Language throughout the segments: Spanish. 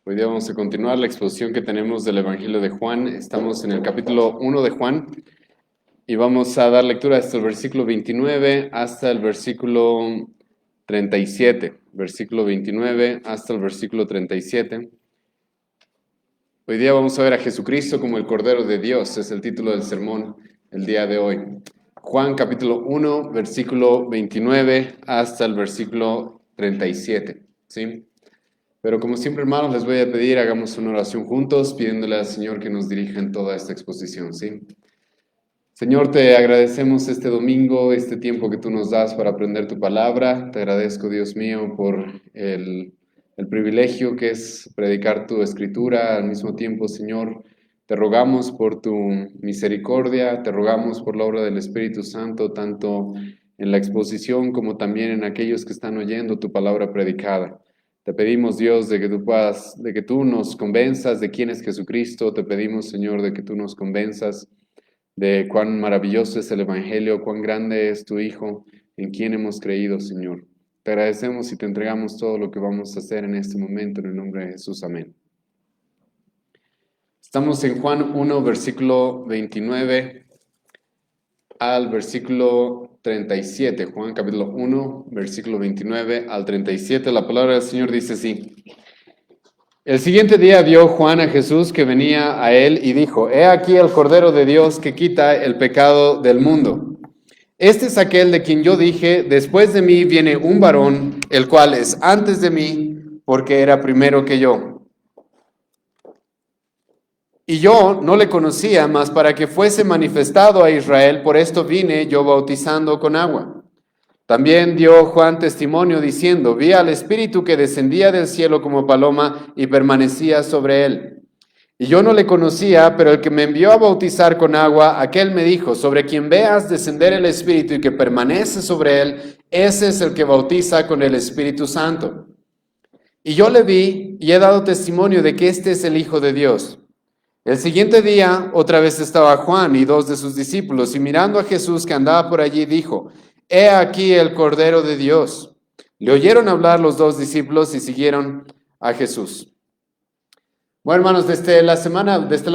Hoy día vamos a continuar la exposición que tenemos del Evangelio de Juan. Estamos en el capítulo 1 de Juan y vamos a dar lectura hasta el versículo 29 hasta el versículo 37. Versículo 29 hasta el versículo 37. Hoy día vamos a ver a Jesucristo como el Cordero de Dios. Es el título del sermón el día de hoy. Juan capítulo 1, versículo 29 hasta el versículo 37. ¿Sí? Pero como siempre, hermanos, les voy a pedir, hagamos una oración juntos, pidiéndole al Señor que nos dirija en toda esta exposición, ¿sí? Señor, te agradecemos este domingo, este tiempo que tú nos das para aprender tu palabra. Te agradezco, Dios mío, por el privilegio que es predicar tu escritura. Al mismo tiempo, Señor, te rogamos por tu misericordia, te rogamos por la obra del Espíritu Santo, tanto en la exposición como también en aquellos que están oyendo tu palabra predicada. Te pedimos, Dios, de que tú nos convenzas de quién es Jesucristo. Te pedimos, Señor, de que tú nos convenzas de cuán maravilloso es el Evangelio, cuán grande es tu Hijo, en quien hemos creído, Señor. Te agradecemos y te entregamos todo lo que vamos a hacer en este momento, en el nombre de Jesús. Amén. Estamos en Juan 1, versículo 29 al versículo 37. Juan capítulo 1, versículo 29 al 37. La palabra del Señor dice así. El siguiente día vio Juan a Jesús que venía a él y dijo, He aquí el Cordero de Dios que quita el pecado del mundo. Este es aquel de quien yo dije, después de mí viene un varón, el cual es antes de mí, porque era primero que yo. Y yo no le conocía, mas para que fuese manifestado a Israel, por esto vine yo bautizando con agua. También dio Juan testimonio diciendo, vi al Espíritu que descendía del cielo como paloma y permanecía sobre él. Y yo no le conocía, pero el que me envió a bautizar con agua, aquel me dijo, sobre quien veas descender el Espíritu y que permanece sobre él, ese es el que bautiza con el Espíritu Santo. Y yo le vi y he dado testimonio de que este es el Hijo de Dios. El siguiente día, otra vez estaba Juan y dos de sus discípulos, y mirando a Jesús que andaba por allí, dijo, He aquí el Cordero de Dios. Le oyeron hablar los dos discípulos y siguieron a Jesús. Bueno, hermanos, desde la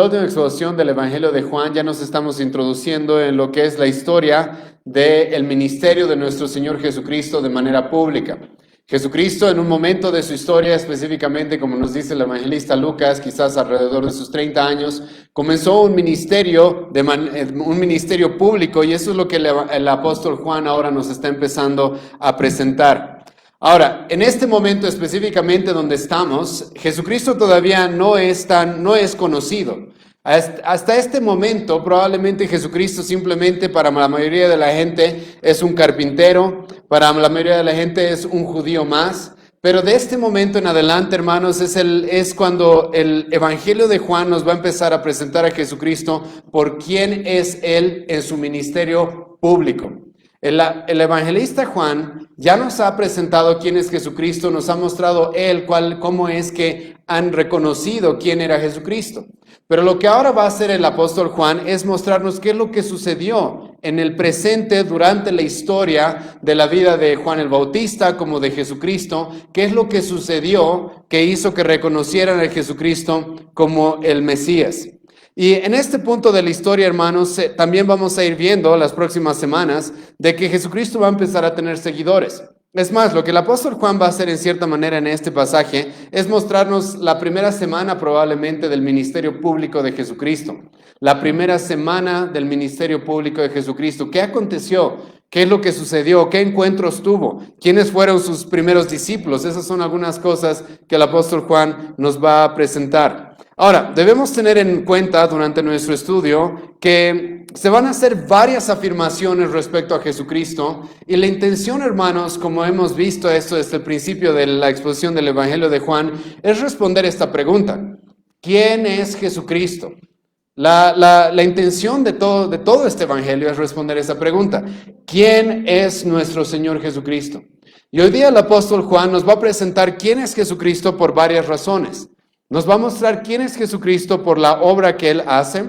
última exposición del Evangelio de Juan, ya nos estamos introduciendo en lo que es la historia del ministerio de nuestro Señor Jesucristo de manera pública. Jesucristo en un momento de su historia, específicamente como nos dice el evangelista Lucas, quizás alrededor de sus 30 años, comenzó un ministerio público, y eso es lo que el apóstol Juan ahora nos está empezando a presentar. Ahora, en este momento específicamente donde estamos, Jesucristo todavía no es conocido. Hasta este momento, probablemente Jesucristo simplemente para la mayoría de la gente es un carpintero, para la mayoría de la gente es un judío más, pero de este momento en adelante, hermanos, es cuando el Evangelio de Juan nos va a empezar a presentar a Jesucristo por quién es Él en su ministerio público. El evangelista Juan ya nos ha presentado quién es Jesucristo, nos ha mostrado él cómo es que han reconocido quién era Jesucristo. Pero lo que ahora va a hacer el apóstol Juan es mostrarnos qué es lo que sucedió en el presente durante la historia de la vida de Juan el Bautista como de Jesucristo, qué es lo que sucedió que hizo que reconocieran a Jesucristo como el Mesías. Y en este punto de la historia, hermanos, también vamos a ir viendo las próximas semanas de que Jesucristo va a empezar a tener seguidores. Es más, lo que el apóstol Juan va a hacer en cierta manera en este pasaje es mostrarnos la primera semana probablemente del ministerio público de Jesucristo. La primera semana del ministerio público de Jesucristo. ¿Qué aconteció? ¿Qué es lo que sucedió? ¿Qué encuentros tuvo? ¿Quiénes fueron sus primeros discípulos? Esas son algunas cosas que el apóstol Juan nos va a presentar. Ahora, debemos tener en cuenta durante nuestro estudio que se van a hacer varias afirmaciones respecto a Jesucristo, y la intención, hermanos, como hemos visto esto desde el principio de la exposición del Evangelio de Juan, es responder esta pregunta. ¿Quién es Jesucristo? La intención de todo este Evangelio es responder esa pregunta. ¿Quién es nuestro Señor Jesucristo? Y hoy día el apóstol Juan nos va a presentar quién es Jesucristo por varias razones. Nos va a mostrar quién es Jesucristo por la obra que Él hace.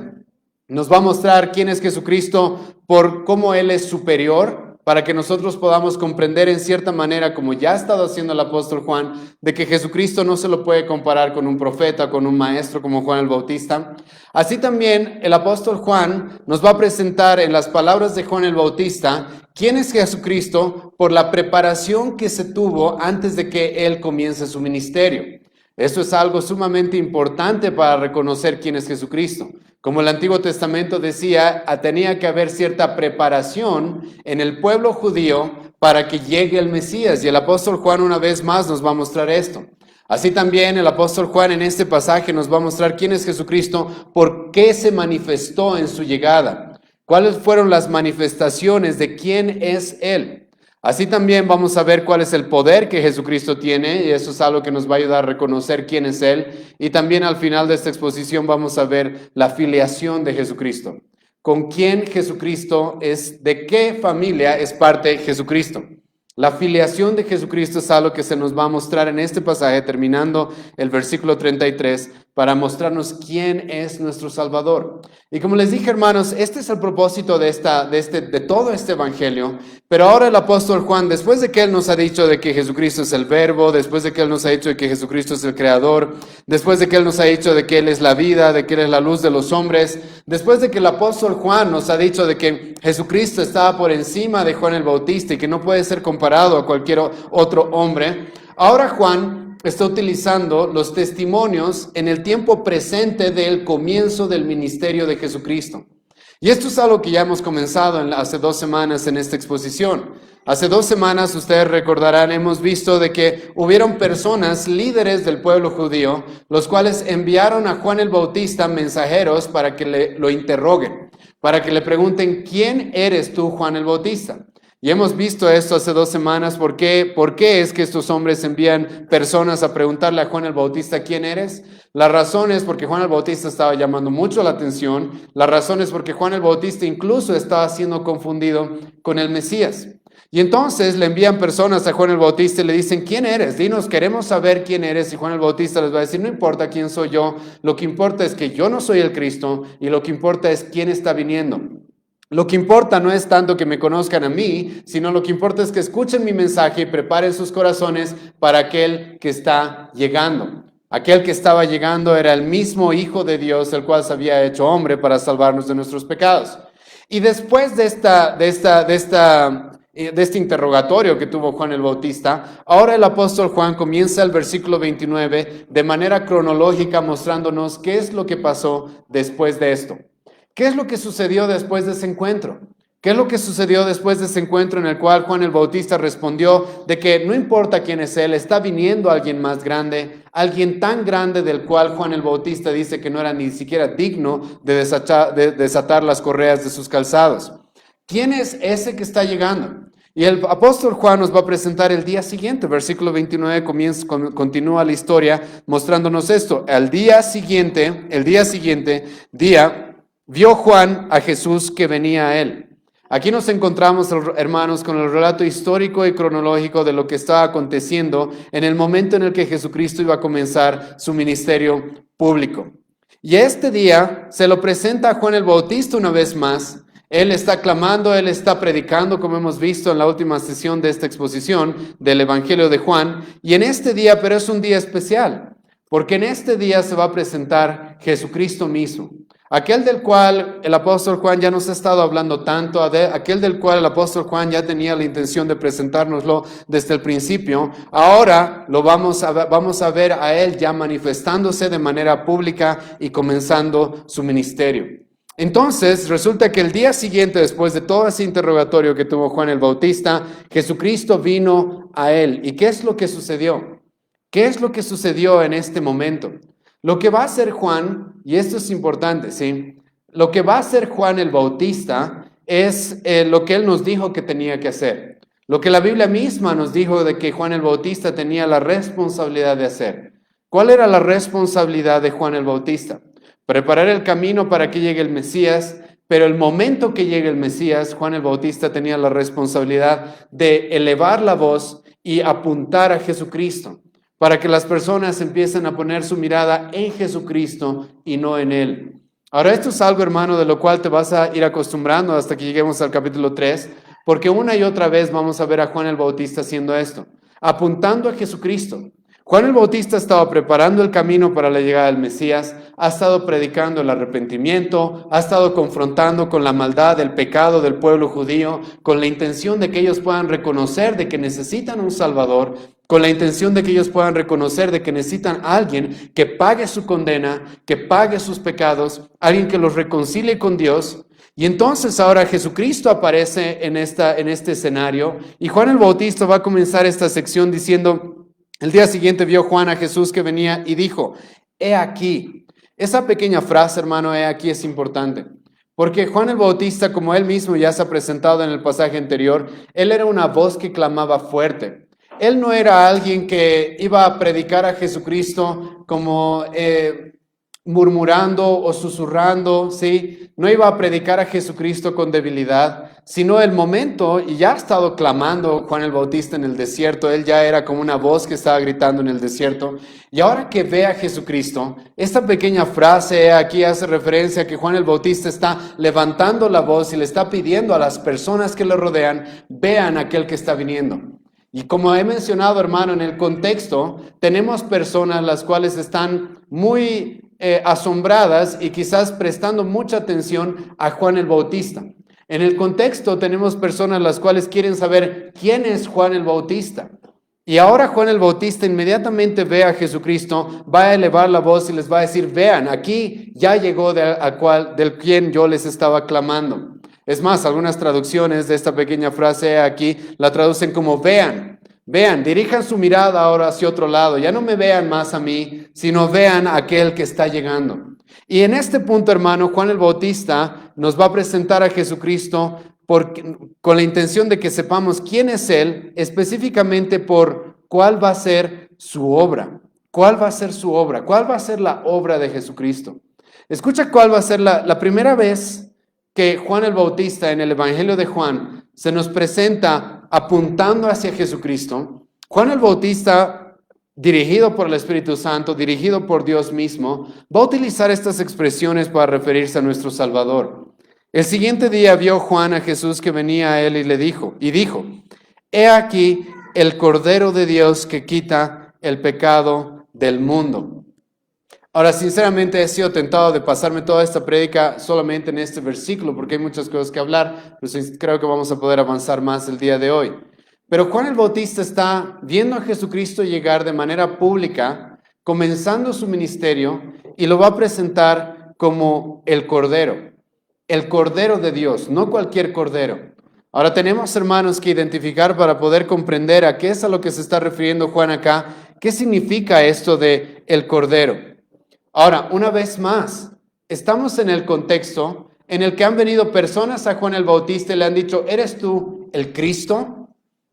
Nos va a mostrar quién es Jesucristo por cómo Él es superior para que nosotros podamos comprender en cierta manera, como ya ha estado haciendo el apóstol Juan, de que Jesucristo no se lo puede comparar con un profeta, con un maestro como Juan el Bautista. Así también el apóstol Juan nos va a presentar en las palabras de Juan el Bautista quién es Jesucristo por la preparación que se tuvo antes de que él comience su ministerio. Eso es algo sumamente importante para reconocer quién es Jesucristo. Como el Antiguo Testamento decía, tenía que haber cierta preparación en el pueblo judío para que llegue el Mesías. Y el apóstol Juan una vez más nos va a mostrar esto. Así también el apóstol Juan en este pasaje nos va a mostrar quién es Jesucristo, por qué se manifestó en su llegada, cuáles fueron las manifestaciones de quién es Él. Así también vamos a ver cuál es el poder que Jesucristo tiene, y eso es algo que nos va a ayudar a reconocer quién es Él. Y también al final de esta exposición vamos a ver la filiación de Jesucristo. ¿Con quién Jesucristo es? ¿De qué familia es parte Jesucristo? La filiación de Jesucristo es algo que se nos va a mostrar en este pasaje, terminando el versículo 33, para mostrarnos quién es nuestro Salvador. Y como les dije, hermanos, este es el propósito de todo este evangelio. Pero ahora el apóstol Juan, después de que él nos ha dicho de que Jesucristo es el Verbo, después de que él nos ha dicho de que Jesucristo es el Creador, después de que él nos ha dicho de que él es la vida, de que él es la luz de los hombres, después de que el apóstol Juan nos ha dicho de que Jesucristo estaba por encima de Juan el Bautista y que no puede ser comparado a cualquier otro hombre, ahora Juan está utilizando los testimonios en el tiempo presente del comienzo del ministerio de Jesucristo. Y esto es algo que ya hemos comenzado hace 2 semanas en esta exposición. Hace 2 semanas, ustedes recordarán, hemos visto de que hubieron personas, líderes del pueblo judío, los cuales enviaron a Juan el Bautista mensajeros para que lo interroguen, para que le pregunten, ¿quién eres tú, Juan el Bautista? Y hemos visto esto hace 2 semanas. ¿Por qué es que estos hombres envían personas a preguntarle a Juan el Bautista quién eres? La razón es porque Juan el Bautista estaba llamando mucho la atención. La razón es porque Juan el Bautista incluso estaba siendo confundido con el Mesías. Y entonces le envían personas a Juan el Bautista y le dicen, ¿quién eres? Dinos, queremos saber quién eres. Y Juan el Bautista les va a decir, no importa quién soy yo, lo que importa es que yo no soy el Cristo y lo que importa es quién está viniendo. Lo que importa no es tanto que me conozcan a mí, sino lo que importa es que escuchen mi mensaje y preparen sus corazones para aquel que está llegando. Aquel que estaba llegando era el mismo Hijo de Dios, el cual se había hecho hombre para salvarnos de nuestros pecados. Y después de este interrogatorio que tuvo Juan el Bautista, ahora el apóstol Juan comienza el versículo 29 de manera cronológica mostrándonos qué es lo que pasó después de esto. ¿Qué es lo que sucedió después de ese encuentro? ¿Qué es lo que sucedió después de ese encuentro en el cual Juan el Bautista respondió de que no importa quién es él, está viniendo alguien más grande, alguien tan grande del cual Juan el Bautista dice que no era ni siquiera digno de desatar las correas de sus calzados? ¿Quién es ese que está llegando? Y el apóstol Juan nos va a presentar el día siguiente, versículo 29, continúa la historia mostrándonos esto. El día siguiente, vio Juan a Jesús que venía a él. Aquí nos encontramos, hermanos, con el relato histórico y cronológico de lo que estaba aconteciendo en el momento en el que Jesucristo iba a comenzar su ministerio público. Y este día se lo presenta a Juan el Bautista una vez más. Él está clamando, él está predicando, como hemos visto en la última sesión de esta exposición del Evangelio de Juan. Y en este día, pero es un día especial, porque en este día se va a presentar Jesucristo mismo. Aquel del cual el apóstol Juan ya nos ha estado hablando tanto, aquel del cual el apóstol Juan ya tenía la intención de presentárnoslo desde el principio, ahora lo vamos a ver a él ya manifestándose de manera pública y comenzando su ministerio. Entonces, resulta que el día siguiente, después de todo ese interrogatorio que tuvo Juan el Bautista, Jesucristo vino a él. ¿Y qué es lo que sucedió? ¿Qué es lo que sucedió en este momento? Lo que va a hacer Juan, y esto es importante, ¿sí? Lo que va a hacer Juan el Bautista es lo que él nos dijo que tenía que hacer. Lo que la Biblia misma nos dijo de que Juan el Bautista tenía la responsabilidad de hacer. ¿Cuál era la responsabilidad de Juan el Bautista? Preparar el camino para que llegue el Mesías, pero el momento que llegue el Mesías, Juan el Bautista tenía la responsabilidad de elevar la voz y apuntar a Jesucristo, para que las personas empiecen a poner su mirada en Jesucristo y no en Él. Ahora, esto es algo, hermano, de lo cual te vas a ir acostumbrando hasta que lleguemos al capítulo 3, Porque una y otra vez vamos a ver a Juan el Bautista haciendo esto, apuntando a Jesucristo. Juan el Bautista estaba preparando el camino para la llegada del Mesías, ha estado predicando el arrepentimiento, ha estado confrontando con la maldad, el pecado del pueblo judío, con la intención de que ellos puedan reconocer de que necesitan un Salvador, con la intención de que ellos puedan reconocer de que necesitan a alguien que pague su condena, que pague sus pecados, alguien que los reconcilie con Dios. Y entonces ahora Jesucristo aparece en este escenario y Juan el Bautista va a comenzar esta sección diciendo: el día siguiente vio Juan a Jesús que venía y dijo, he aquí. Esa pequeña frase, hermano, he aquí, es importante. Porque Juan el Bautista, como él mismo ya se ha presentado en el pasaje anterior, él era una voz que clamaba fuerte. Él no era alguien que iba a predicar a Jesucristo como murmurando o susurrando, ¿sí? No iba a predicar a Jesucristo con debilidad, sino el momento, y ya ha estado clamando Juan el Bautista en el desierto, él ya era como una voz que estaba gritando en el desierto, y ahora que ve a Jesucristo, esta pequeña frase aquí hace referencia a que Juan el Bautista está levantando la voz y le está pidiendo a las personas que le rodean, vean a aquel que está viniendo. Y como he mencionado, hermano, en el contexto, tenemos personas las cuales están muy asombradas y quizás prestando mucha atención a Juan el Bautista. En el contexto tenemos personas las cuales quieren saber quién es Juan el Bautista. Y ahora Juan el Bautista inmediatamente ve a Jesucristo, va a elevar la voz y les va a decir, vean, aquí ya llegó del quien yo les estaba clamando. Es más, algunas traducciones de esta pequeña frase aquí la traducen como vean, dirijan su mirada ahora hacia otro lado, ya no me vean más a mí, sino vean a aquel que está llegando. Y en este punto, hermano, Juan el Bautista nos va a presentar a Jesucristo con la intención de que sepamos quién es Él, específicamente por cuál va a ser su obra. ¿Cuál va a ser su obra? ¿Cuál va a ser la obra de Jesucristo? Escucha cuál va a ser la primera vez que Juan el Bautista en el Evangelio de Juan se nos presenta apuntando hacia Jesucristo. Juan el Bautista, dirigido por el Espíritu Santo, dirigido por Dios mismo, va a utilizar estas expresiones para referirse a nuestro Salvador. El siguiente día vio Juan a Jesús que venía a él y dijo, he aquí el Cordero de Dios que quita el pecado del mundo. Ahora, sinceramente he sido tentado de pasarme toda esta prédica solamente en este versículo porque hay muchas cosas que hablar, pero creo que vamos a poder avanzar más el día de hoy. Pero Juan el Bautista está viendo a Jesucristo llegar de manera pública, comenzando su ministerio, y lo va a presentar como el Cordero de Dios, no cualquier Cordero. Ahora tenemos, hermanos, que identificar para poder comprender a qué es a lo que se está refiriendo Juan acá, qué significa esto de el Cordero. Ahora, una vez más, estamos en el contexto en el que han venido personas a Juan el Bautista y le han dicho, ¿eres tú el Cristo?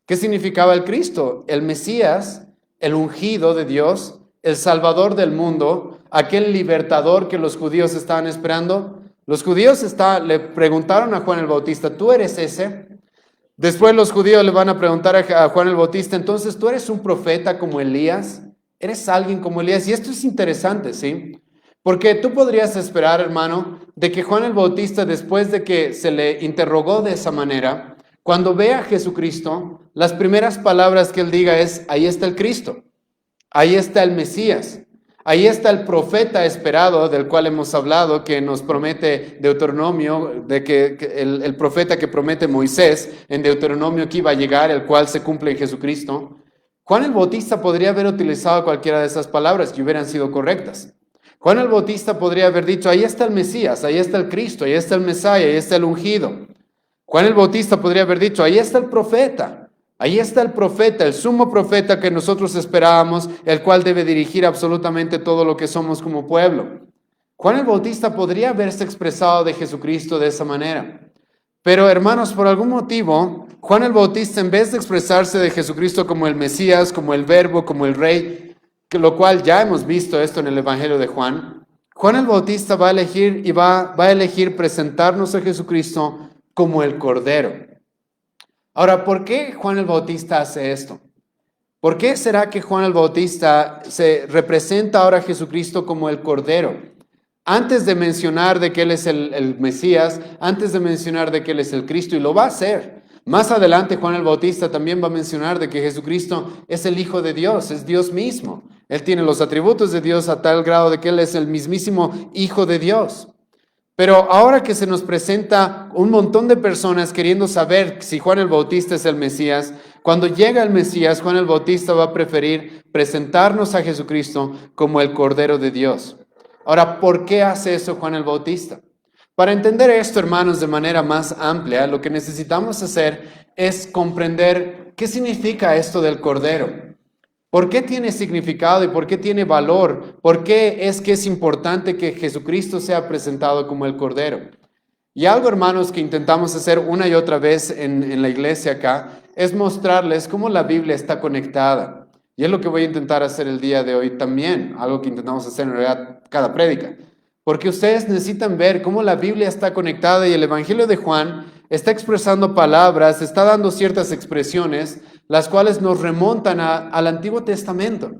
¿Qué significaba el Cristo? El Mesías, el ungido de Dios, el Salvador del mundo, aquel libertador que los judíos estaban esperando. Los judíos le preguntaron a Juan el Bautista, ¿tú eres ese? Después los judíos le van a preguntar a Juan el Bautista, entonces, ¿tú eres un profeta como Elías? ¿Eres alguien como Elías? Y esto es interesante, ¿sí? Porque tú podrías esperar, hermano, de que Juan el Bautista, después de que se le interrogó de esa manera, cuando vea a Jesucristo, las primeras palabras que él diga es, ahí está el Cristo, ahí está el Mesías, ahí está el profeta esperado del cual hemos hablado, que nos promete Deuteronomio, de que el profeta que promete Moisés en Deuteronomio que iba a llegar, el cual se cumple en Jesucristo. Juan el Bautista podría haber utilizado cualquiera de esas palabras que hubieran sido correctas. Juan el Bautista podría haber dicho, ahí está el Mesías, ahí está el Cristo, ahí está el Mesías, ahí está el ungido. Juan el Bautista podría haber dicho, ahí está el profeta, el sumo profeta que nosotros esperábamos, el cual debe dirigir absolutamente todo lo que somos como pueblo. Juan el Bautista podría haberse expresado de Jesucristo de esa manera. Pero hermanos, por algún motivo, Juan el Bautista, en vez de expresarse de Jesucristo como el Mesías, como el Verbo, como el Rey, lo cual ya hemos visto esto en el Evangelio de Juan, Juan el Bautista va a elegir presentarnos a Jesucristo como el Cordero. Ahora, ¿por qué Juan el Bautista hace esto? ¿Por qué será que Juan el Bautista se representa ahora a Jesucristo como el Cordero? Antes de mencionar de que Él es el Mesías, antes de mencionar de que Él es el Cristo, y lo va a hacer. Más adelante Juan el Bautista también va a mencionar de que Jesucristo es el Hijo de Dios, es Dios mismo. Él tiene los atributos de Dios a tal grado de que Él es el mismísimo Hijo de Dios. Pero ahora que se nos presenta un montón de personas queriendo saber si Juan el Bautista es el Mesías, cuando llega el Mesías, Juan el Bautista va a preferir presentarnos a Jesucristo como el Cordero de Dios. Ahora, ¿por qué hace eso Juan el Bautista? Para entender esto, hermanos, de manera más amplia, lo que necesitamos hacer es comprender qué significa esto del Cordero. ¿Por qué tiene significado y por qué tiene valor? ¿Por qué es que es importante que Jesucristo sea presentado como el Cordero? Y algo, hermanos, que intentamos hacer una y otra vez en la iglesia acá, es mostrarles cómo la Biblia está conectada. Y es lo que voy a intentar hacer el día de hoy también, algo que intentamos hacer en realidad cada prédica. Porque ustedes necesitan ver cómo la Biblia está conectada y el Evangelio de Juan está expresando palabras, está dando ciertas expresiones, las cuales nos remontan al Antiguo Testamento,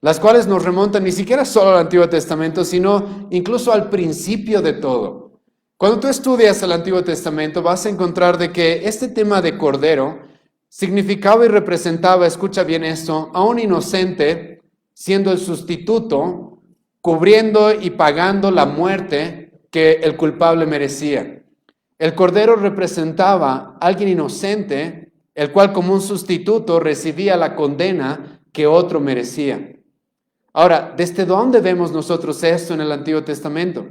las cuales nos remontan ni siquiera solo al Antiguo Testamento, sino incluso al principio de todo. Cuando tú estudias el Antiguo Testamento vas a encontrar de que este tema de Cordero significaba y representaba, escucha bien esto, a un inocente siendo el sustituto, cubriendo y pagando la muerte que el culpable merecía. El Cordero representaba a alguien inocente, el cual como un sustituto recibía la condena que otro merecía. Ahora, ¿desde dónde vemos nosotros esto en el Antiguo Testamento?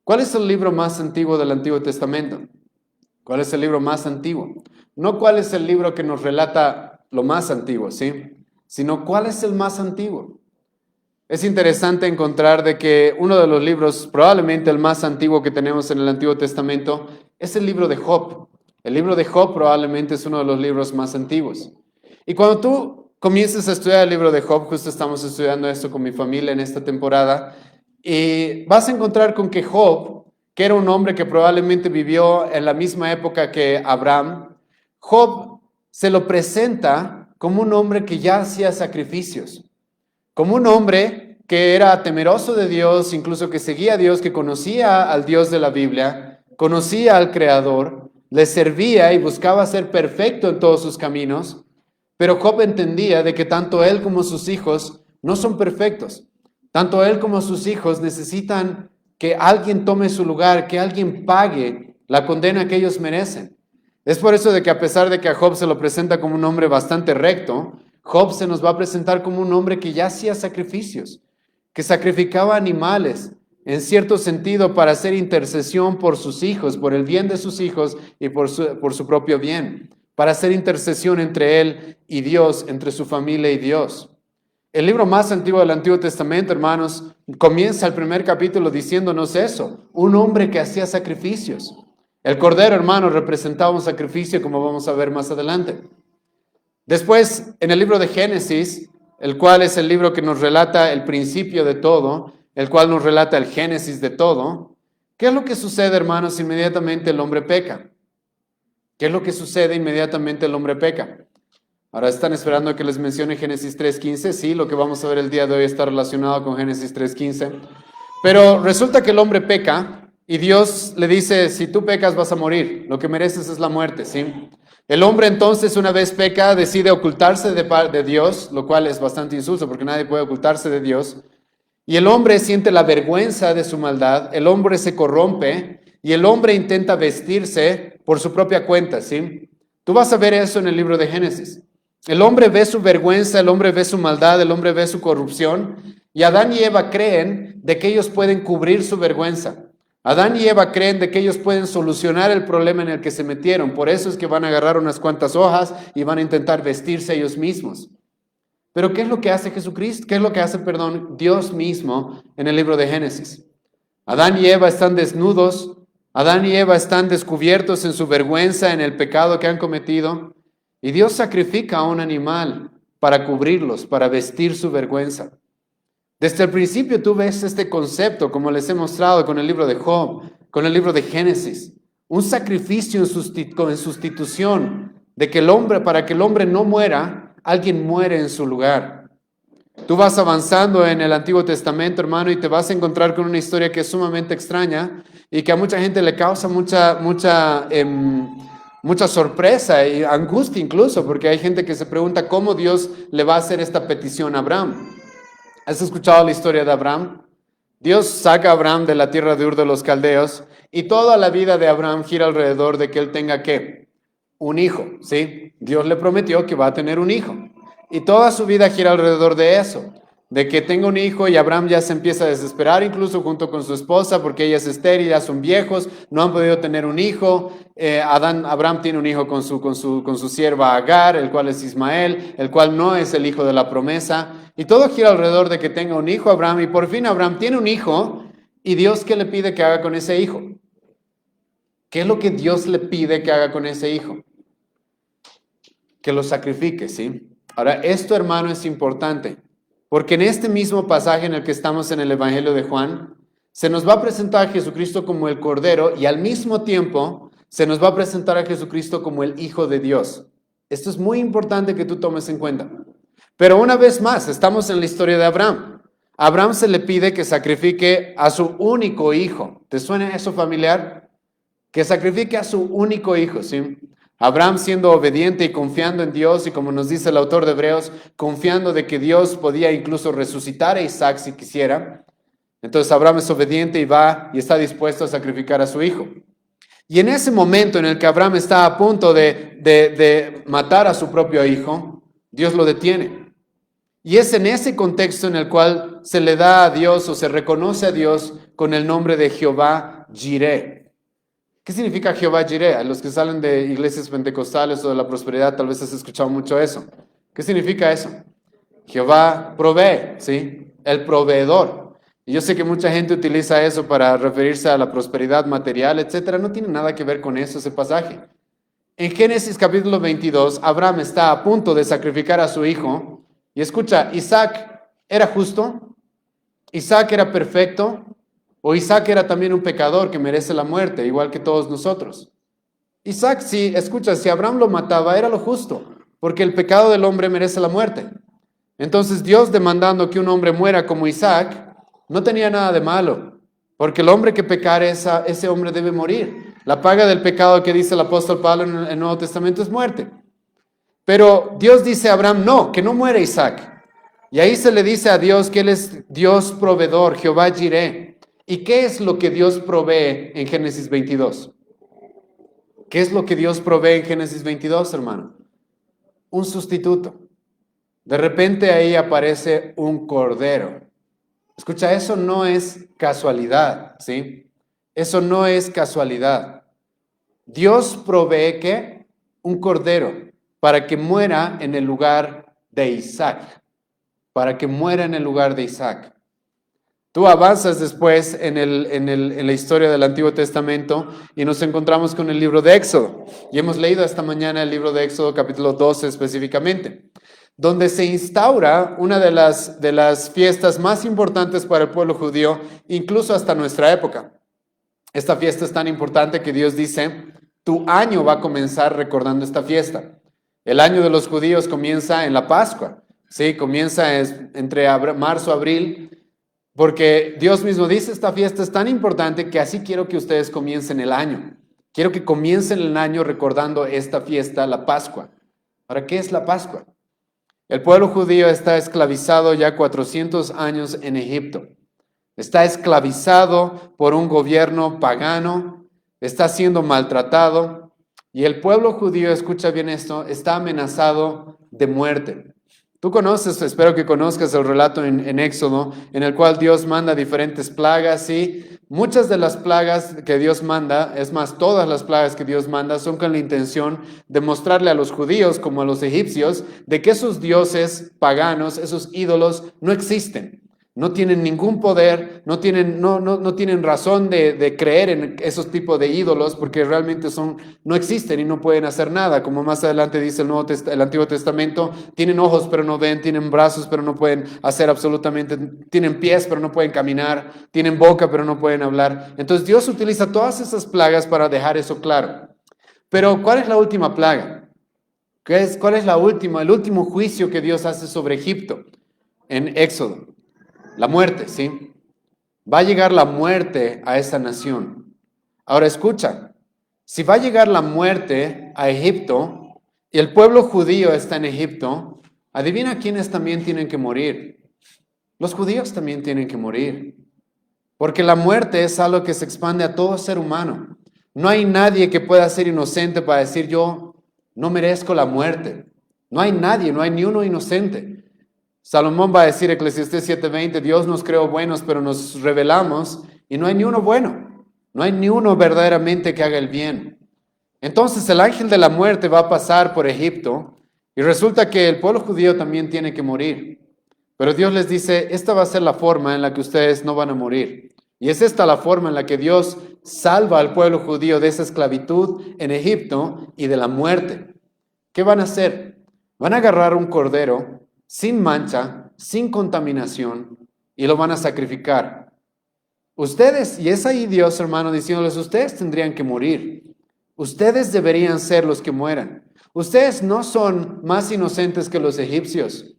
¿Cuál es el libro más antiguo del Antiguo Testamento? ¿Cuál es el libro más antiguo? No cuál es el libro que nos relata lo más antiguo, ¿sí? Sino cuál es el más antiguo. Es interesante encontrar de que uno de los libros, probablemente el más antiguo que tenemos en el Antiguo Testamento, es el libro de Job. El libro de Job probablemente es uno de los libros más antiguos. Y cuando tú comiences a estudiar el libro de Job, justo estamos estudiando esto con mi familia en esta temporada, y vas a encontrar con que Job, que era un hombre que probablemente vivió en la misma época que Abraham, Job se lo presenta como un hombre que ya hacía sacrificios. Como un hombre que era temeroso de Dios, incluso que seguía a Dios, que conocía al Dios de la Biblia, conocía al Creador, le servía y buscaba ser perfecto en todos sus caminos, pero Job entendía de que tanto él como sus hijos no son perfectos. Tanto él como sus hijos necesitan que alguien tome su lugar, que alguien pague la condena que ellos merecen. Es por eso de que a pesar de que a Job se lo presenta como un hombre bastante recto, Job se nos va a presentar como un hombre que ya hacía sacrificios, que sacrificaba animales, en cierto sentido, para hacer intercesión por sus hijos, por el bien de sus hijos y por su propio bien, para hacer intercesión entre él y Dios, entre su familia y Dios. El libro más antiguo del Antiguo Testamento, hermanos, comienza el primer capítulo diciéndonos eso, un hombre que hacía sacrificios. El Cordero, hermanos, representaba un sacrificio, como vamos a ver más adelante. Después, en el libro de Génesis, el cual es el libro que nos relata el principio de todo, el cual nos relata el génesis de todo, ¿qué es lo que sucede, hermanos? Inmediatamente el hombre peca. ¿Qué es lo que sucede? Inmediatamente el hombre peca. Ahora están esperando que les mencione Génesis 3.15. Sí, lo que vamos a ver el día de hoy está relacionado con Génesis 3.15. Pero resulta que el hombre peca y Dios le dice, si tú pecas vas a morir, lo que mereces es la muerte, ¿sí? El hombre entonces, una vez peca, decide ocultarse de Dios, lo cual es bastante insulso porque nadie puede ocultarse de Dios. Y el hombre siente la vergüenza de su maldad, el hombre se corrompe y el hombre intenta vestirse por su propia cuenta, ¿sí? Tú vas a ver eso en el libro de Génesis. El hombre ve su vergüenza, el hombre ve su maldad, el hombre ve su corrupción y Adán y Eva creen de que ellos pueden cubrir su vergüenza. Adán y Eva creen de que ellos pueden solucionar el problema en el que se metieron. Por eso es que van a agarrar unas cuantas hojas y van a intentar vestirse ellos mismos. Pero ¿qué es lo que hace Jesucristo? ¿Qué es lo que hace, Dios mismo en el libro de Génesis? Adán y Eva están desnudos. Adán y Eva están descubiertos en su vergüenza, en el pecado que han cometido. Y Dios sacrifica a un animal para cubrirlos, para vestir su vergüenza. Desde el principio tú ves este concepto, como les he mostrado con el libro de Job, con el libro de Génesis. Un sacrificio en sustitución de que el hombre, para que el hombre no muera, alguien muere en su lugar. Tú vas avanzando en el Antiguo Testamento, hermano, y te vas a encontrar con una historia que es sumamente extraña y que a mucha gente le causa mucha sorpresa y angustia incluso, porque hay gente que se pregunta cómo Dios le va a hacer esta petición a Abraham. ¿Has escuchado la historia de Abraham? Dios saca a Abraham de la tierra de Ur de los Caldeos y toda la vida de Abraham gira alrededor de que él tenga ¿qué? Un hijo, ¿sí? Dios le prometió que va a tener un hijo. Y toda su vida gira alrededor de eso, de que tenga un hijo, y Abraham ya se empieza a desesperar, incluso junto con su esposa, porque ella es estéril, ya son viejos, no han podido tener un hijo. Abraham tiene un hijo con su sierva Agar, el cual es Ismael, el cual no es el hijo de la promesa. Y todo gira alrededor de que tenga un hijo Abraham, y por fin Abraham tiene un hijo, y Dios, ¿qué le pide que haga con ese hijo? ¿Qué es lo que Dios le pide que haga con ese hijo? Que lo sacrifique, ¿sí? Ahora, esto, hermano, es importante, porque en este mismo pasaje en el que estamos en el Evangelio de Juan, se nos va a presentar a Jesucristo como el Cordero y al mismo tiempo se nos va a presentar a Jesucristo como el Hijo de Dios. Esto es muy importante que tú tomes en cuenta. Pero una vez más, estamos en la historia de Abraham. A Abraham se le pide que sacrifique a su único hijo. ¿Te suena eso familiar? Que sacrifique a su único hijo, ¿sí? Abraham siendo obediente y confiando en Dios, y como nos dice el autor de Hebreos, confiando de que Dios podía incluso resucitar a Isaac si quisiera. Entonces Abraham es obediente y va y está dispuesto a sacrificar a su hijo. Y en ese momento en el que Abraham está a punto de matar a su propio hijo, Dios lo detiene. Y es en ese contexto en el cual se le da a Dios o se reconoce a Dios con el nombre de Jehová Jireh. ¿Qué significa Jehová Jireh? A los que salen de iglesias pentecostales o de la prosperidad tal vez has escuchado mucho eso. ¿Qué significa eso? Jehová provee, ¿sí? El proveedor. Y yo sé que mucha gente utiliza eso para referirse a la prosperidad material, etcétera. No tiene nada que ver con eso ese pasaje. En Génesis capítulo 22, Abraham está a punto de sacrificar a su hijo. Y escucha, ¿Isaac era justo? ¿Isaac era perfecto? ¿O Isaac era también un pecador que merece la muerte, igual que todos nosotros? Isaac, sí, escucha, si Abraham lo mataba, era lo justo, porque el pecado del hombre merece la muerte. Entonces Dios demandando que un hombre muera como Isaac, no tenía nada de malo, porque el hombre que pecare, ese hombre debe morir. La paga del pecado que dice el apóstol Pablo en el Nuevo Testamento es muerte. Pero Dios dice a Abraham, no, que no muera Isaac. Y ahí se le dice a Dios que Él es Dios proveedor, Jehová Jireh. ¿Y qué es lo que Dios provee en Génesis 22? ¿Qué es lo que Dios provee en Génesis 22, hermano? Un sustituto. De repente ahí aparece un cordero. Escucha, eso no es casualidad, ¿sí? Eso no es casualidad. Dios provee ¿qué? Un cordero para que muera en el lugar de Isaac. Para que muera en el lugar de Isaac. Tú avanzas después en la historia del Antiguo Testamento y nos encontramos con el libro de Éxodo. Y hemos leído esta mañana el libro de Éxodo capítulo 12 específicamente, donde se instaura una de las fiestas más importantes para el pueblo judío, incluso hasta nuestra época. Esta fiesta es tan importante que Dios dice, tu año va a comenzar recordando esta fiesta. El año de los judíos comienza en la Pascua, ¿sí? Comienza entre marzo y abril. Porque Dios mismo dice, esta fiesta es tan importante que así quiero que ustedes comiencen el año. Quiero que comiencen el año recordando esta fiesta, la Pascua. ¿Para qué es la Pascua? El pueblo judío está esclavizado ya 400 años en Egipto. Está esclavizado por un gobierno pagano, está siendo maltratado. Y el pueblo judío, escucha bien esto, está amenazado de muerte. Tú conoces, espero que conozcas el relato en Éxodo, en el cual Dios manda diferentes plagas, y muchas de las plagas que Dios manda, es más, todas las plagas que Dios manda, son con la intención de mostrarle a los judíos, como a los egipcios, de que esos dioses paganos, esos ídolos, no existen. No tienen ningún poder, no tienen razón de creer en esos tipos de ídolos porque realmente no existen y no pueden hacer nada. Como más adelante dice el Antiguo Testamento, tienen ojos pero no ven, tienen brazos pero no pueden hacer absolutamente, tienen pies pero no pueden caminar, tienen boca pero no pueden hablar. Entonces Dios utiliza todas esas plagas para dejar eso claro. Pero ¿cuál es la última plaga? ¿Cuál es el último juicio que Dios hace sobre Egipto en Éxodo? La muerte, ¿sí? Va a llegar la muerte a esa nación. Ahora escucha, si va a llegar la muerte a Egipto y el pueblo judío está en Egipto, adivina quiénes también tienen que morir. Los judíos también tienen que morir. Porque la muerte es algo que se expande a todo ser humano. No hay nadie que pueda ser inocente para decir yo no merezco la muerte. No hay nadie, no hay ni uno inocente. Salomón va a decir, Eclesiastés 7:20, Dios nos creó buenos, pero nos rebelamos y no hay ni uno bueno. No hay ni uno verdaderamente que haga el bien. Entonces el ángel de la muerte va a pasar por Egipto y resulta que el pueblo judío también tiene que morir. Pero Dios les dice, esta va a ser la forma en la que ustedes no van a morir. Y es esta la forma en la que Dios salva al pueblo judío de esa esclavitud en Egipto y de la muerte. ¿Qué van a hacer? Van a agarrar un cordero sin mancha, sin contaminación, y lo van a sacrificar. Ustedes, y es ahí Dios, hermano, diciéndoles, ustedes tendrían que morir. Ustedes deberían ser los que mueran. Ustedes no son más inocentes que los egipcios.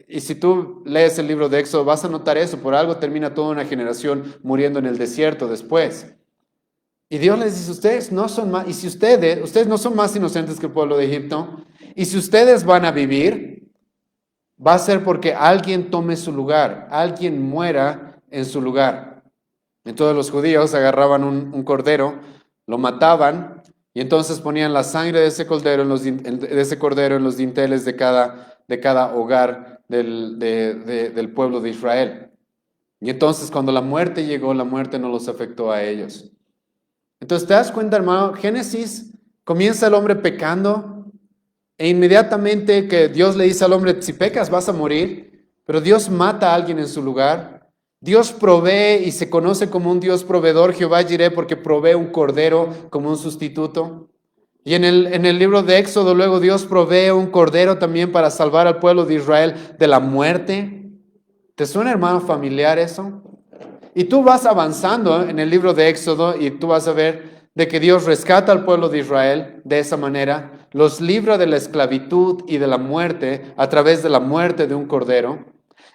Y si tú lees el libro de Éxodo, vas a notar eso. Por algo termina toda una generación muriendo en el desierto después. Y Dios les dice, ustedes no son más, y si ustedes no son más inocentes que el pueblo de Egipto, y si ustedes van a vivir, va a ser porque alguien tome su lugar, alguien muera en su lugar. Entonces los judíos agarraban un cordero, lo mataban, y entonces ponían la sangre de ese cordero en los dinteles de cada hogar del pueblo de Israel. Y entonces cuando la muerte llegó, la muerte no los afectó a ellos. Entonces te das cuenta, hermano, Génesis comienza el hombre pecando e inmediatamente que Dios le dice al hombre, si pecas vas a morir, pero Dios mata a alguien en su lugar. Dios provee y se conoce como un Dios proveedor, Jehová Jireh, porque provee un cordero como un sustituto. Y en el libro de Éxodo luego Dios provee un cordero también para salvar al pueblo de Israel de la muerte. ¿Te suena, hermano, familiar eso? Y tú vas avanzando en el libro de Éxodo y tú vas a ver de que Dios rescata al pueblo de Israel de esa manera, los libra de la esclavitud y de la muerte a través de la muerte de un cordero.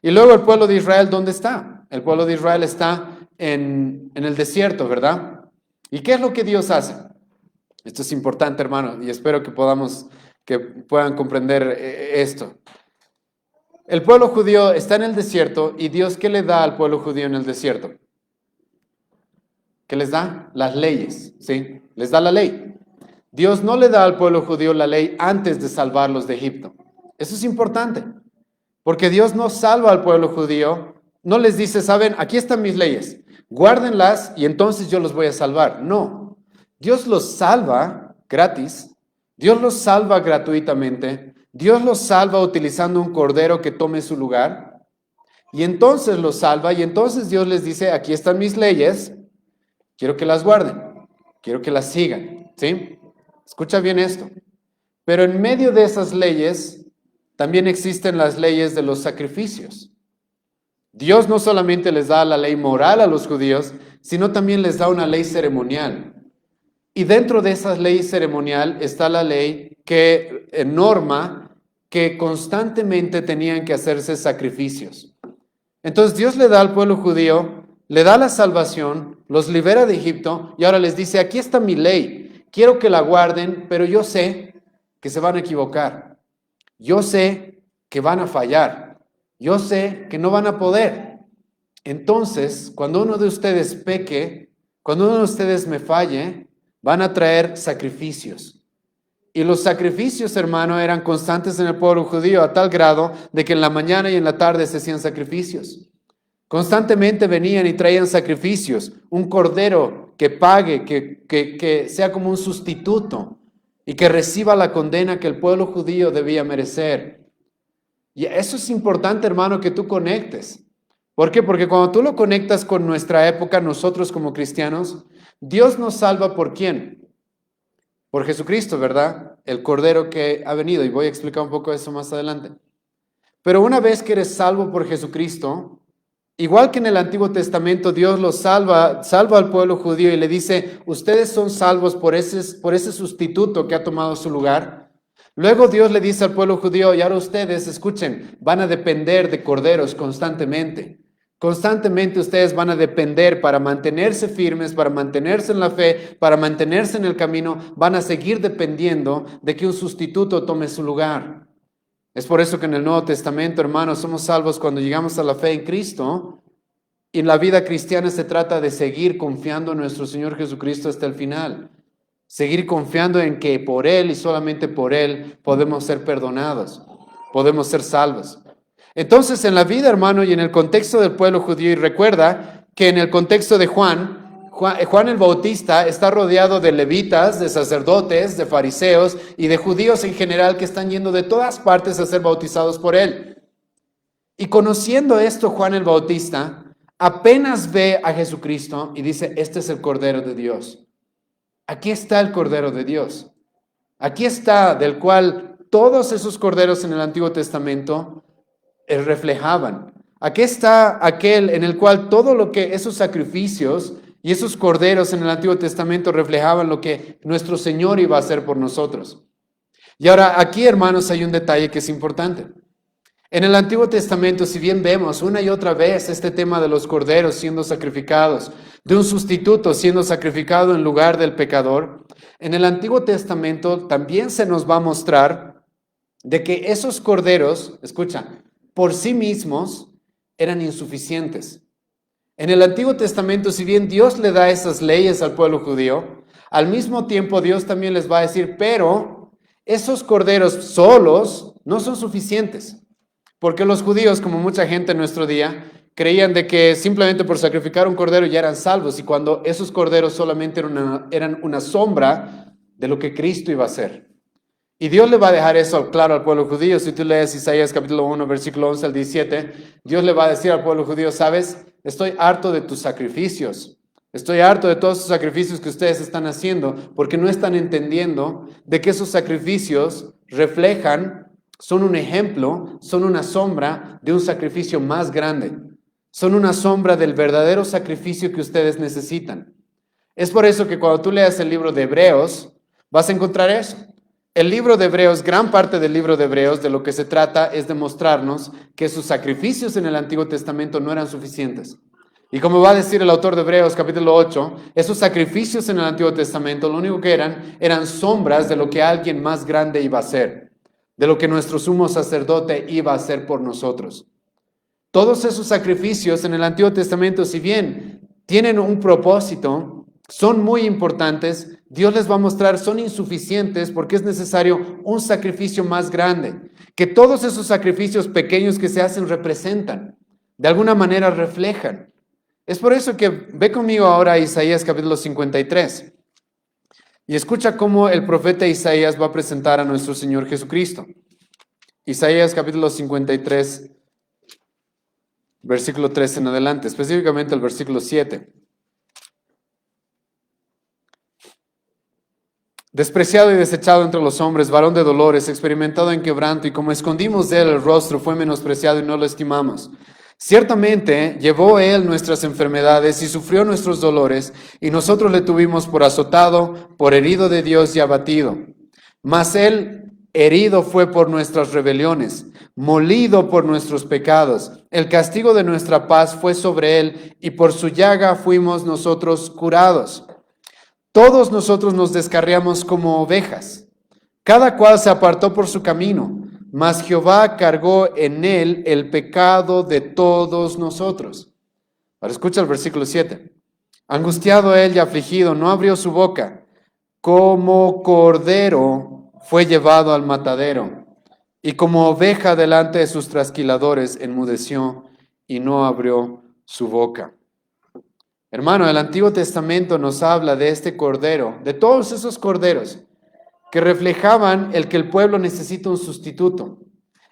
Y luego el pueblo de Israel, ¿dónde está? El pueblo de Israel está en el desierto, ¿verdad? ¿Y qué es lo que Dios hace? Esto es importante, hermano, y espero que puedan comprender esto. El pueblo judío está en el desierto y Dios, ¿qué le da al pueblo judío en el desierto? ¿Qué les da? Las leyes, ¿sí? Les da la ley. Dios no le da al pueblo judío la ley antes de salvarlos de Egipto. Eso es importante, porque Dios no salva al pueblo judío, no les dice, saben, aquí están mis leyes, guárdenlas y entonces yo los voy a salvar. No, Dios los salva gratis, Dios los salva gratuitamente, Dios los salva utilizando un cordero que tome su lugar y entonces los salva y entonces Dios les dice, aquí están mis leyes, quiero que las guarden, quiero que las sigan, ¿sí? Escucha bien esto. Pero en medio de esas leyes también existen las leyes de los sacrificios. Dios no solamente les da la ley moral a los judíos, sino también les da una ley ceremonial. Y dentro de esa ley ceremonial está la ley que norma que constantemente tenían que hacerse sacrificios. Entonces Dios le da al pueblo judío, le da la salvación, los libera de Egipto y ahora les dice, aquí está mi ley, quiero que la guarden, pero yo sé que se van a equivocar. Yo sé que van a fallar. Yo sé que no van a poder. Entonces, cuando uno de ustedes peque, cuando uno de ustedes me falle, van a traer sacrificios. Y los sacrificios, hermano, eran constantes en el pueblo judío a tal grado de que en la mañana y en la tarde se hacían sacrificios. Constantemente venían y traían sacrificios, un cordero que pague, que sea como un sustituto y que reciba la condena que el pueblo judío debía merecer. Y eso es importante, hermano, que tú conectes. ¿Por qué? Porque cuando tú lo conectas con nuestra época, nosotros como cristianos, Dios nos salva ¿por quién? Por Jesucristo, ¿verdad? El Cordero que ha venido. Y voy a explicar un poco eso más adelante. Pero una vez que eres salvo por Jesucristo, igual que en el Antiguo Testamento, Dios los salva al pueblo judío y le dice, ustedes son salvos por ese sustituto que ha tomado su lugar. Luego Dios le dice al pueblo judío, y ahora ustedes, escuchen, van a depender de corderos constantemente. Constantemente ustedes van a depender para mantenerse firmes, para mantenerse en la fe, para mantenerse en el camino, van a seguir dependiendo de que un sustituto tome su lugar. Es por eso que en el Nuevo Testamento, hermanos, somos salvos cuando llegamos a la fe en Cristo. Y la vida cristiana se trata de seguir confiando en nuestro Señor Jesucristo hasta el final. Seguir confiando en que por Él y solamente por Él podemos ser perdonados, podemos ser salvos. Entonces, en la vida, hermano, y en el contexto del pueblo judío, y recuerda que en el contexto de Juan el Bautista está rodeado de levitas, de sacerdotes, de fariseos y de judíos en general que están yendo de todas partes a ser bautizados por él. Y conociendo esto, Juan el Bautista apenas ve a Jesucristo y dice, este es el Cordero de Dios. Aquí está el Cordero de Dios. Aquí está, del cual todos esos corderos en el Antiguo Testamento reflejaban. Aquí está aquel en el cual todo lo que esos sacrificios y esos corderos en el Antiguo Testamento reflejaban lo que nuestro Señor iba a hacer por nosotros. Y ahora aquí, hermanos, hay un detalle que es importante. En el Antiguo Testamento, si bien vemos una y otra vez este tema de los corderos siendo sacrificados, de un sustituto siendo sacrificado en lugar del pecador, en el Antiguo Testamento también se nos va a mostrar de que esos corderos, escucha, por sí mismos eran insuficientes. En el Antiguo Testamento, si bien Dios le da esas leyes al pueblo judío, al mismo tiempo Dios también les va a decir, pero esos corderos solos no son suficientes. Porque los judíos, como mucha gente en nuestro día, creían de que simplemente por sacrificar un cordero ya eran salvos, y cuando esos corderos solamente eran una sombra de lo que Cristo iba a hacer. Y Dios le va a dejar eso claro al pueblo judío. Si tú lees Isaías capítulo 1, versículo 11 al 17, Dios le va a decir al pueblo judío, ¿sabes? Estoy harto de tus sacrificios. Estoy harto de todos esos sacrificios que ustedes están haciendo, porque no están entendiendo de que esos sacrificios reflejan, son un ejemplo, son una sombra de un sacrificio más grande. Son una sombra del verdadero sacrificio que ustedes necesitan. Es por eso que cuando tú leas el libro de Hebreos, vas a encontrar eso. El libro de Hebreos, gran parte del libro de Hebreos, de lo que se trata es de mostrarnos que sus sacrificios en el Antiguo Testamento no eran suficientes. Y como va a decir el autor de Hebreos capítulo 8, esos sacrificios en el Antiguo Testamento lo único que eran sombras de lo que alguien más grande iba a hacer, de lo que nuestro sumo sacerdote iba a hacer por nosotros. Todos esos sacrificios en el Antiguo Testamento, si bien tienen un propósito, son muy importantes, Dios les va a mostrar, son insuficientes porque es necesario un sacrificio más grande, que todos esos sacrificios pequeños que se hacen representan, de alguna manera reflejan. Es por eso que ve conmigo ahora a Isaías capítulo 53 y escucha cómo el profeta Isaías va a presentar a nuestro Señor Jesucristo. Isaías capítulo 53, versículo 3 en adelante, específicamente el versículo 7. Despreciado y desechado entre los hombres, varón de dolores, experimentado en quebranto, y como escondimos de él el rostro, fue menospreciado y no lo estimamos. Ciertamente llevó él nuestras enfermedades y sufrió nuestros dolores, y nosotros le tuvimos por azotado, por herido de Dios y abatido. Mas él herido fue por nuestras rebeliones, molido por nuestros pecados. El castigo de nuestra paz fue sobre él, y por su llaga fuimos nosotros curados. Todos nosotros nos descarriamos como ovejas, cada cual se apartó por su camino, mas Jehová cargó en él el pecado de todos nosotros. Ahora escucha el versículo 7. Angustiado él y afligido, no abrió su boca, como cordero fue llevado al matadero, y como oveja delante de sus trasquiladores enmudeció y no abrió su boca. Hermano, el Antiguo Testamento nos habla de este cordero, de todos esos corderos que reflejaban el que el pueblo necesita un sustituto,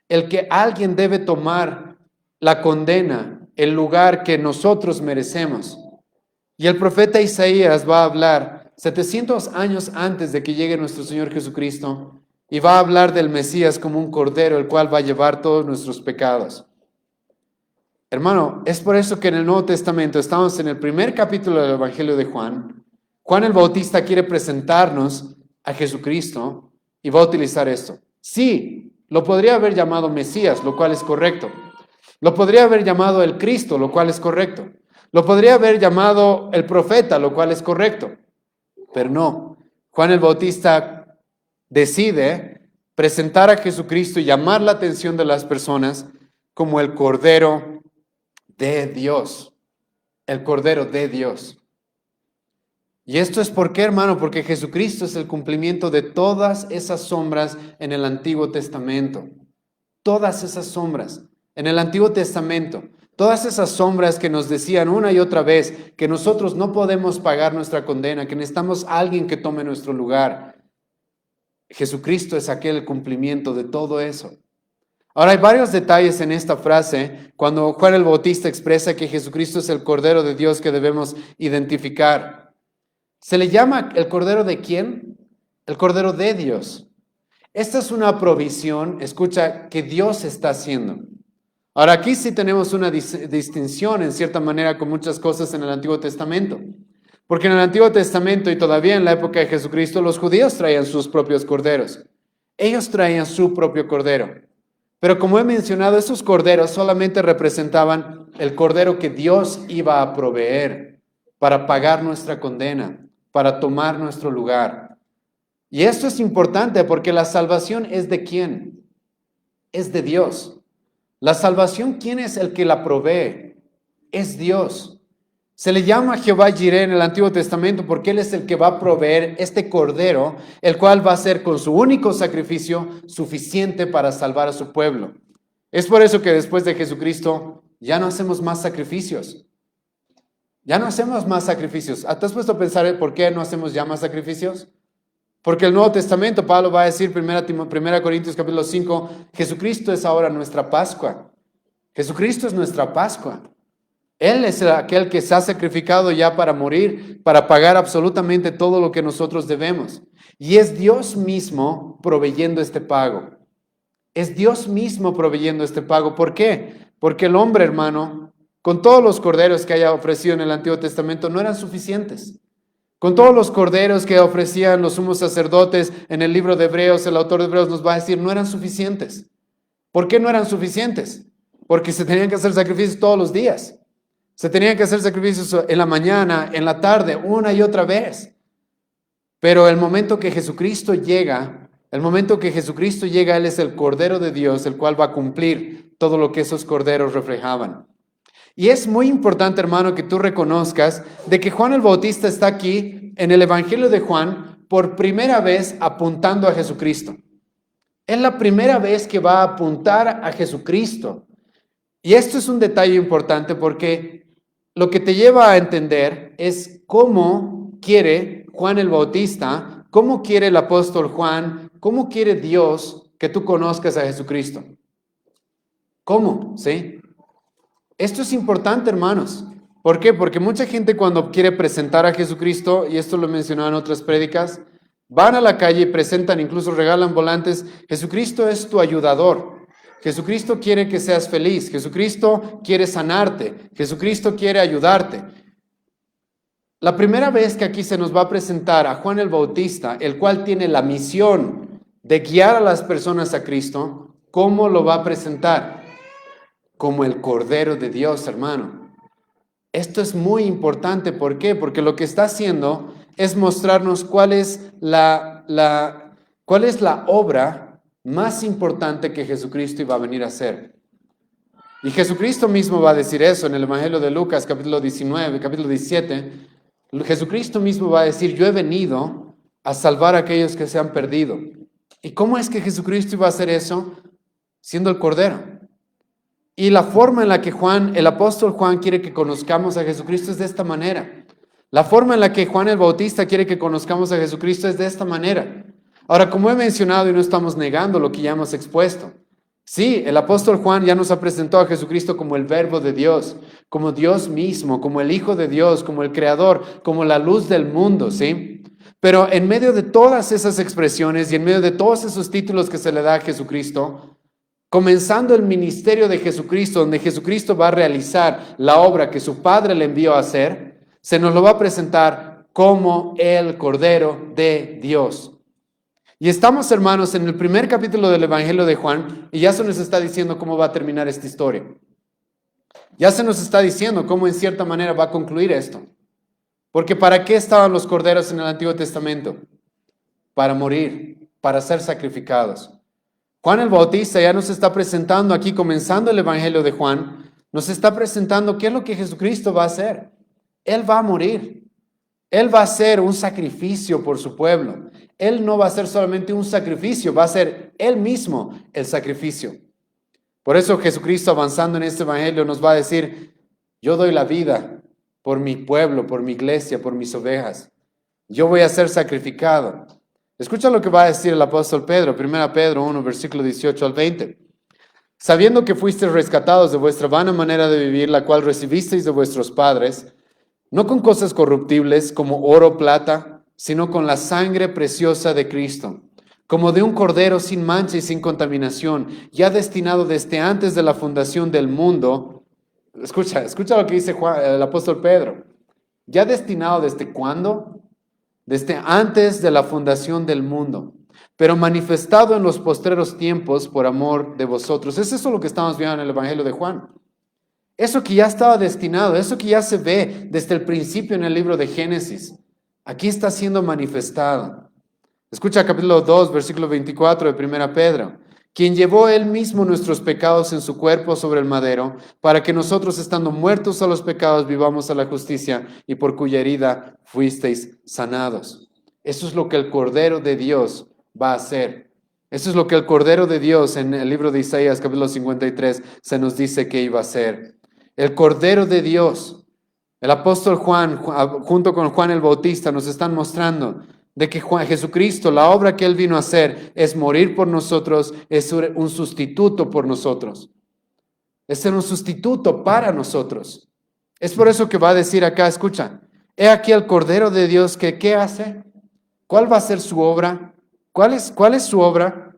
el que alguien debe tomar la condena, el lugar que nosotros merecemos. Y el profeta Isaías va a hablar 700 años antes de que llegue nuestro Señor Jesucristo y va a hablar del Mesías como un cordero, el cual va a llevar todos nuestros pecados. Hermano, es por eso que en el Nuevo Testamento estamos en el primer capítulo del Evangelio de Juan. Juan el Bautista quiere presentarnos a Jesucristo y va a utilizar esto. Sí, lo podría haber llamado Mesías, lo cual es correcto. Lo podría haber llamado el Cristo, lo cual es correcto. Lo podría haber llamado el profeta, lo cual es correcto. Pero no. Juan el Bautista decide presentar a Jesucristo y llamar la atención de las personas como el Cordero de Dios. El Cordero de Dios. Y esto es por qué, hermano, porque Jesucristo es el cumplimiento de todas esas sombras en el Antiguo Testamento. Todas esas sombras en el Antiguo Testamento. Todas esas sombras que nos decían una y otra vez que nosotros no podemos pagar nuestra condena, que necesitamos a alguien que tome nuestro lugar. Jesucristo es aquel cumplimiento de todo eso. Ahora hay varios detalles en esta frase cuando Juan el Bautista expresa que Jesucristo es el Cordero de Dios que debemos identificar. ¿Se le llama el Cordero de quién? El Cordero de Dios. Esta es una provisión, escucha, que Dios está haciendo. Ahora aquí sí tenemos una distinción en cierta manera con muchas cosas en el Antiguo Testamento. Porque en el Antiguo Testamento y todavía en la época de Jesucristo, los judíos traían sus propios corderos. Ellos traían su propio cordero. Pero como he mencionado, esos corderos solamente representaban el cordero que Dios iba a proveer para pagar nuestra condena, para tomar nuestro lugar. Y esto es importante porque la salvación es de quién? Es de Dios. La salvación, ¿quién es el que la provee? Es Dios. Se le llama Jehová Jireh en el Antiguo Testamento porque Él es el que va a proveer este cordero, el cual va a ser con su único sacrificio suficiente para salvar a su pueblo. Es por eso que después de Jesucristo ya no hacemos más sacrificios. Ya no hacemos más sacrificios. ¿Te has puesto a pensar por qué no hacemos ya más sacrificios? Porque el Nuevo Testamento, Pablo va a decir, 1 Corintios capítulo 5, Jesucristo es ahora nuestra Pascua. Jesucristo es nuestra Pascua. Él es aquel que se ha sacrificado ya para morir, para pagar absolutamente todo lo que nosotros debemos. Y es Dios mismo proveyendo este pago. Es Dios mismo proveyendo este pago. ¿Por qué? Porque el hombre, hermano, con todos los corderos que haya ofrecido en el Antiguo Testamento, no eran suficientes. Con todos los corderos que ofrecían los sumos sacerdotes en el libro de Hebreos, el autor de Hebreos nos va a decir, no eran suficientes. ¿Por qué no eran suficientes? Porque se tenían que hacer sacrificios todos los días. Se tenían que hacer sacrificios en la mañana, en la tarde, una y otra vez. Pero el momento que Jesucristo llega, Él es el Cordero de Dios, el cual va a cumplir todo lo que esos corderos reflejaban. Y es muy importante, hermano, que tú reconozcas de que Juan el Bautista está aquí en el Evangelio de Juan por primera vez apuntando a Jesucristo. Es la primera vez que va a apuntar a Jesucristo. Y esto es un detalle importante porque lo que te lleva a entender es cómo quiere Juan el Bautista, cómo quiere el apóstol Juan, cómo quiere Dios que tú conozcas a Jesucristo. ¿Cómo? ¿Sí? Esto es importante, hermanos. ¿Por qué? Porque mucha gente cuando quiere presentar a Jesucristo, y esto lo he mencionado en otras prédicas, van a la calle y presentan, incluso regalan volantes, Jesucristo es tu ayudador. Jesucristo quiere que seas feliz. Jesucristo quiere sanarte. Jesucristo quiere ayudarte. La primera vez que aquí se nos va a presentar a Juan el Bautista, el cual tiene la misión de guiar a las personas a Cristo, ¿cómo lo va a presentar? Como el Cordero de Dios, hermano. Esto es muy importante. ¿Por qué? Porque lo que está haciendo es mostrarnos cuál es la obra más importante que Jesucristo iba a venir a hacer. Y Jesucristo mismo va a decir eso en el Evangelio de Lucas, capítulo 19, capítulo 17. Jesucristo mismo va a decir, yo he venido a salvar a aquellos que se han perdido. ¿Y cómo es que Jesucristo iba a hacer eso? Siendo el Cordero. Y la forma en la que el apóstol Juan quiere que conozcamos a Jesucristo es de esta manera. La forma en la que Juan el Bautista quiere que conozcamos a Jesucristo es de esta manera. Ahora, como he mencionado y no estamos negando lo que ya hemos expuesto, sí, el apóstol Juan ya nos ha presentado a Jesucristo como el Verbo de Dios, como Dios mismo, como el Hijo de Dios, como el Creador, como la luz del mundo, ¿sí? Pero en medio de todas esas expresiones y en medio de todos esos títulos que se le da a Jesucristo, comenzando el ministerio de Jesucristo, donde Jesucristo va a realizar la obra que su Padre le envió a hacer, se nos lo va a presentar como el Cordero de Dios. Y estamos, hermanos, en el primer capítulo del Evangelio de Juan, y ya se nos está diciendo cómo va a terminar esta historia. Ya se nos está diciendo cómo en cierta manera va a concluir esto. Porque ¿para qué estaban los corderos en el Antiguo Testamento? Para morir, para ser sacrificados. Juan el Bautista ya nos está presentando aquí, comenzando el Evangelio de Juan, nos está presentando qué es lo que Jesucristo va a hacer. Él va a morir. Él va a ser un sacrificio por su pueblo. Él no va a ser solamente un sacrificio, va a ser Él mismo el sacrificio. Por eso Jesucristo, avanzando en este Evangelio, nos va a decir, yo doy la vida por mi pueblo, por mi iglesia, por mis ovejas. Yo voy a ser sacrificado. Escucha lo que va a decir el apóstol Pedro, 1 Pedro 1, versículo 18 al 20. Sabiendo que fuisteis rescatados de vuestra vana manera de vivir, la cual recibisteis de vuestros padres, no con cosas corruptibles como oro o plata, sino con la sangre preciosa de Cristo, como de un cordero sin mancha y sin contaminación, ya destinado desde antes de la fundación del mundo. Escucha lo que dice el apóstol Pedro. ¿Ya destinado desde cuándo? Desde antes de la fundación del mundo, pero manifestado en los postreros tiempos por amor de vosotros. Es eso lo que estamos viendo en el Evangelio de Juan. Eso que ya estaba destinado, eso que ya se ve desde el principio en el libro de Génesis, aquí está siendo manifestado. Escucha capítulo 2, versículo 24 de 1 Pedro. Quien llevó él mismo nuestros pecados en su cuerpo sobre el madero, para que nosotros, estando muertos a los pecados, vivamos a la justicia, y por cuya herida fuisteis sanados. Eso es lo que el Cordero de Dios va a hacer. Eso es lo que el Cordero de Dios en el libro de Isaías, capítulo 53, se nos dice que iba a hacer. El Cordero de Dios, el apóstol Juan, junto con Juan el Bautista, nos están mostrando de que Jesucristo, la obra que Él vino a hacer es morir por nosotros, es un sustituto por nosotros. Es ser un sustituto para nosotros. Es por eso que va a decir acá, escucha, he aquí el Cordero de Dios que ¿qué hace? ¿Cuál va a ser su obra? ¿Cuál es su obra?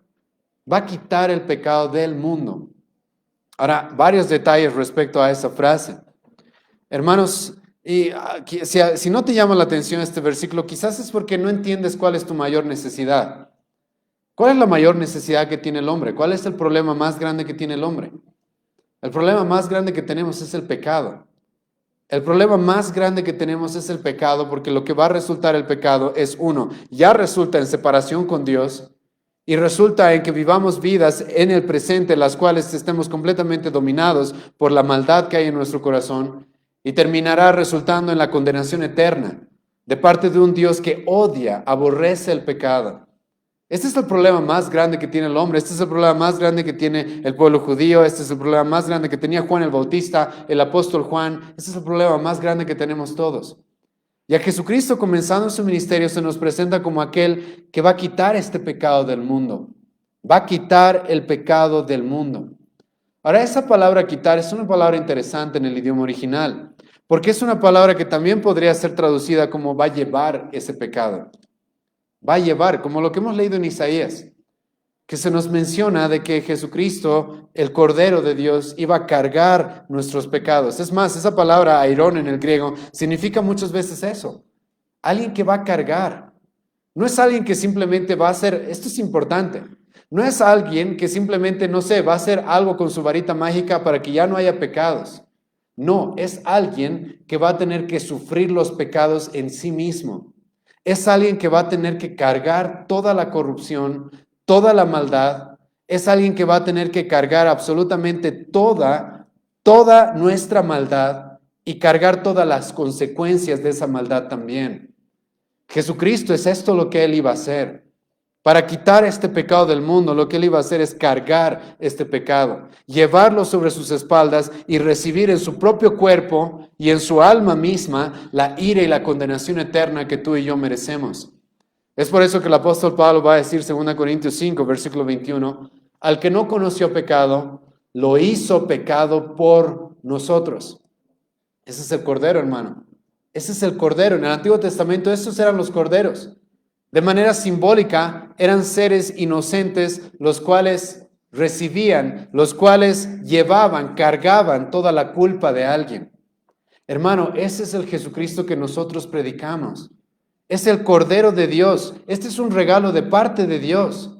Va a quitar el pecado del mundo. Ahora, varios detalles respecto a esa frase. Hermanos, y si no te llama la atención este versículo, quizás es porque no entiendes cuál es tu mayor necesidad. ¿Cuál es la mayor necesidad que tiene el hombre? ¿Cuál es el problema más grande que tiene el hombre? El problema más grande que tenemos es el pecado. El problema más grande que tenemos es el pecado, porque lo que va a resultar el pecado es uno, ya resulta en separación con Dios y resulta en que vivamos vidas en el presente, las cuales estemos completamente dominados por la maldad que hay en nuestro corazón. Y terminará resultando en la condenación eterna de parte de un Dios que odia, aborrece el pecado. Este es el problema más grande que tiene el hombre, este es el problema más grande que tiene el pueblo judío, este es el problema más grande que tenía Juan el Bautista, el apóstol Juan, este es el problema más grande que tenemos todos. Y a Jesucristo, comenzando su ministerio, se nos presenta como aquel que va a quitar este pecado del mundo, va a quitar el pecado del mundo. Ahora, esa palabra quitar es una palabra interesante en el idioma original, porque es una palabra que también podría ser traducida como va a llevar ese pecado. Va a llevar, como lo que hemos leído en Isaías, que se nos menciona de que Jesucristo, el Cordero de Dios, iba a cargar nuestros pecados. Es más, esa palabra airón en el griego significa muchas veces eso. Alguien que va a cargar. No es alguien que simplemente va a hacer, esto es importante, no es alguien que simplemente, no sé, va a hacer algo con su varita mágica para que ya no haya pecados. No, es alguien que va a tener que sufrir los pecados en sí mismo. Es alguien que va a tener que cargar toda la corrupción, toda la maldad. Es alguien que va a tener que cargar absolutamente toda nuestra maldad y cargar todas las consecuencias de esa maldad también. Jesucristo es esto lo que Él iba a hacer. Para quitar este pecado del mundo, lo que Él iba a hacer es cargar este pecado, llevarlo sobre sus espaldas y recibir en su propio cuerpo y en su alma misma la ira y la condenación eterna que tú y yo merecemos. Es por eso que el apóstol Pablo va a decir, 2 Corintios 5, versículo 21, al que no conoció pecado, lo hizo pecado por nosotros. Ese es el Cordero, hermano. Ese es el Cordero. En el Antiguo Testamento esos eran los corderos. De manera simbólica, eran seres inocentes los cuales recibían, los cuales llevaban, cargaban toda la culpa de alguien. Hermano, ese es el Jesucristo que nosotros predicamos. Es el Cordero de Dios. Este es un regalo de parte de Dios.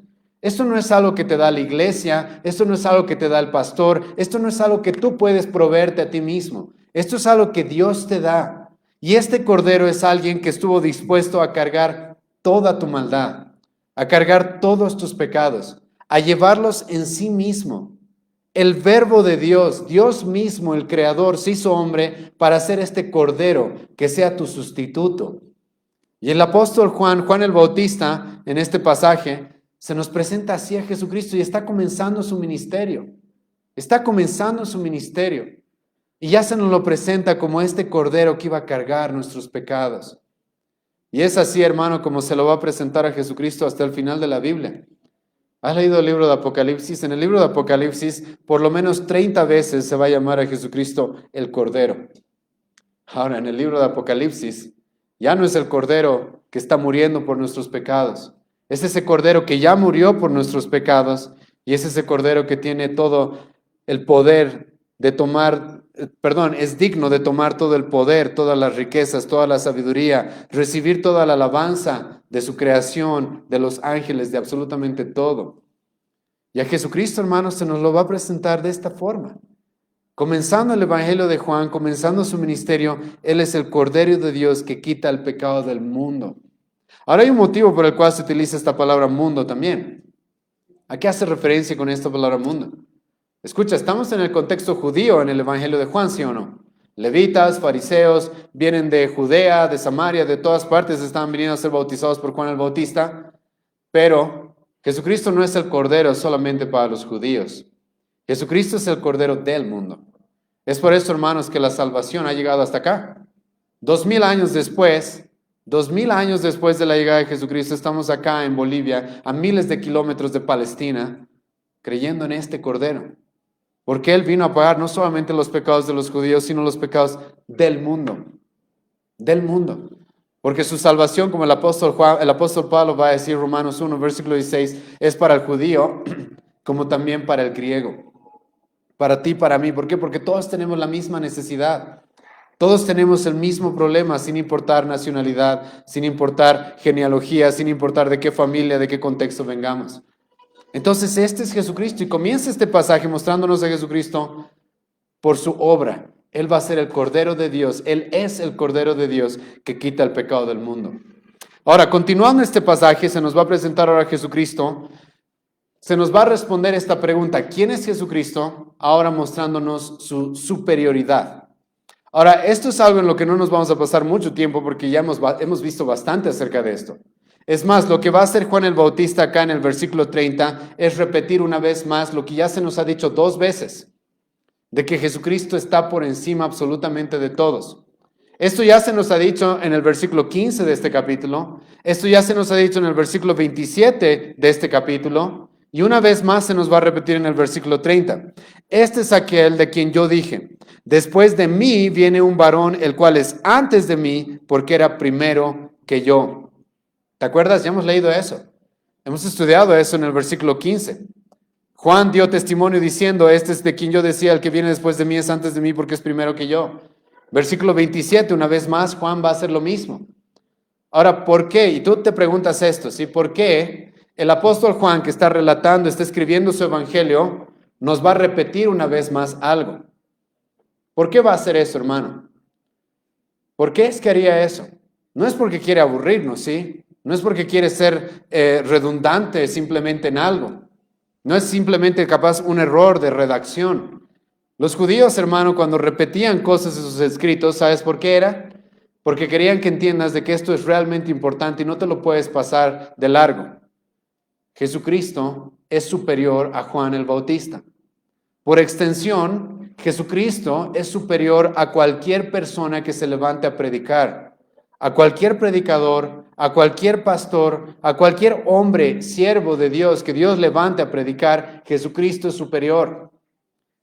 Esto no es algo que te da la iglesia, esto no es algo que te da el pastor, esto no es algo que tú puedes proveerte a ti mismo. Esto es algo que Dios te da. Y este cordero es alguien que estuvo dispuesto a cargar toda tu maldad, a cargar todos tus pecados, a llevarlos en sí mismo. El verbo de Dios, Dios mismo, el Creador, se hizo hombre para ser este cordero que sea tu sustituto. Y el apóstol Juan el Bautista, en este pasaje, se nos presenta así a Jesucristo y está comenzando su ministerio. Está comenzando su ministerio. Y ya se nos lo presenta como este cordero que iba a cargar nuestros pecados. Y es así, hermano, como se lo va a presentar a Jesucristo hasta el final de la Biblia. ¿Has leído el libro de Apocalipsis? En el libro de Apocalipsis, por lo menos 30 veces se va a llamar a Jesucristo el Cordero. Ahora, en el libro de Apocalipsis, ya no es el Cordero que está muriendo por nuestros pecados. Es ese Cordero que ya murió por nuestros pecados y es ese Cordero que tiene todo el poder de tomar, es digno de tomar todo el poder, todas las riquezas, toda la sabiduría, recibir toda la alabanza de su creación, de los ángeles, de absolutamente todo. Y a Jesucristo, hermanos, se nos lo va a presentar de esta forma. Comenzando el Evangelio de Juan, comenzando su ministerio, Él es el Cordero de Dios que quita el pecado del mundo. Ahora hay un motivo por el cual se utiliza esta palabra mundo también. ¿A qué hace referencia con esta palabra mundo? Escucha, estamos en el contexto judío en el Evangelio de Juan, ¿sí o no? Levitas, fariseos, vienen de Judea, de Samaria, de todas partes estaban viniendo a ser bautizados por Juan el Bautista, pero Jesucristo no es el Cordero solamente para los judíos. Jesucristo es el Cordero del mundo. Es por eso, hermanos, que la salvación ha llegado hasta acá. 2000 años después de la llegada de Jesucristo, estamos acá en Bolivia, a miles de kilómetros de Palestina, creyendo en este Cordero. Porque Él vino a pagar no solamente los pecados de los judíos, sino los pecados del mundo. Del mundo. Porque su salvación, como el apóstol Pablo va a decir, Romanos 1, versículo 16, es para el judío como también para el griego. Para ti, para mí. ¿Por qué? Porque todos tenemos la misma necesidad. Todos tenemos el mismo problema, sin importar nacionalidad, sin importar genealogía, sin importar de qué familia, de qué contexto vengamos. Entonces, este es Jesucristo y comienza este pasaje mostrándonos a Jesucristo por su obra. Él va a ser el Cordero de Dios. Él es el Cordero de Dios que quita el pecado del mundo. Ahora, continuando este pasaje, se nos va a presentar ahora Jesucristo. Se nos va a responder esta pregunta, ¿quién es Jesucristo? Ahora mostrándonos su superioridad. Ahora, esto es algo en lo que no nos vamos a pasar mucho tiempo porque ya hemos visto bastante acerca de esto. Es más, lo que va a hacer Juan el Bautista acá en el versículo 30 es repetir una vez más lo que ya se nos ha dicho 2 veces, de que Jesucristo está por encima absolutamente de todos. Esto ya se nos ha dicho en el versículo 15 de este capítulo, esto ya se nos ha dicho en el versículo 27 de este capítulo, y una vez más se nos va a repetir en el versículo 30. Este es aquel de quien yo dije, después de mí viene un varón, el cual es antes de mí, porque era primero que yo. ¿Te acuerdas? Ya hemos leído eso. Hemos estudiado eso en el versículo 15. Juan dio testimonio diciendo, este es de quien yo decía, el que viene después de mí es antes de mí porque es primero que yo. Versículo 27, una vez más, Juan va a hacer lo mismo. Ahora, ¿por qué? Y tú te preguntas esto, ¿sí? ¿Por qué el apóstol Juan, que está relatando, está escribiendo su evangelio, nos va a repetir una vez más algo? ¿Por qué va a hacer eso, hermano? ¿Por qué es que haría eso? No es porque quiere aburrirnos, ¿sí? No es porque quiere ser redundante simplemente en algo. No es simplemente capaz un error de redacción. Los judíos, hermano, cuando repetían cosas en sus escritos, ¿sabes por qué era? Porque querían que entiendas de que esto es realmente importante y no te lo puedes pasar de largo. Jesucristo es superior a Juan el Bautista. Por extensión, Jesucristo es superior a cualquier persona que se levante a predicar, a cualquier predicador, a cualquier pastor, a cualquier hombre, siervo de Dios, que Dios levante a predicar. Jesucristo es superior.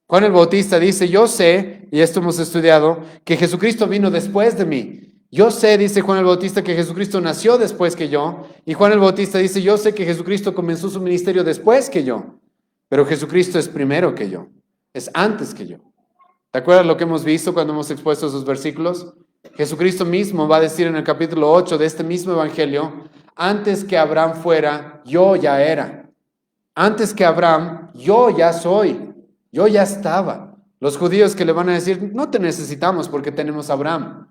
Juan el Bautista dice, yo sé, y esto hemos estudiado, que Jesucristo vino después de mí. Yo sé, dice Juan el Bautista, que Jesucristo nació después que yo. Y Juan el Bautista dice, yo sé que Jesucristo comenzó su ministerio después que yo. Pero Jesucristo es primero que yo. Es antes que yo. ¿Te acuerdas lo que hemos visto cuando hemos expuesto esos versículos? Jesucristo mismo va a decir en el capítulo 8 de este mismo evangelio, antes que Abraham fuera, yo ya era. Antes que Abraham, yo ya soy, yo ya estaba. Los judíos que le van a decir, no te necesitamos porque tenemos a Abraham.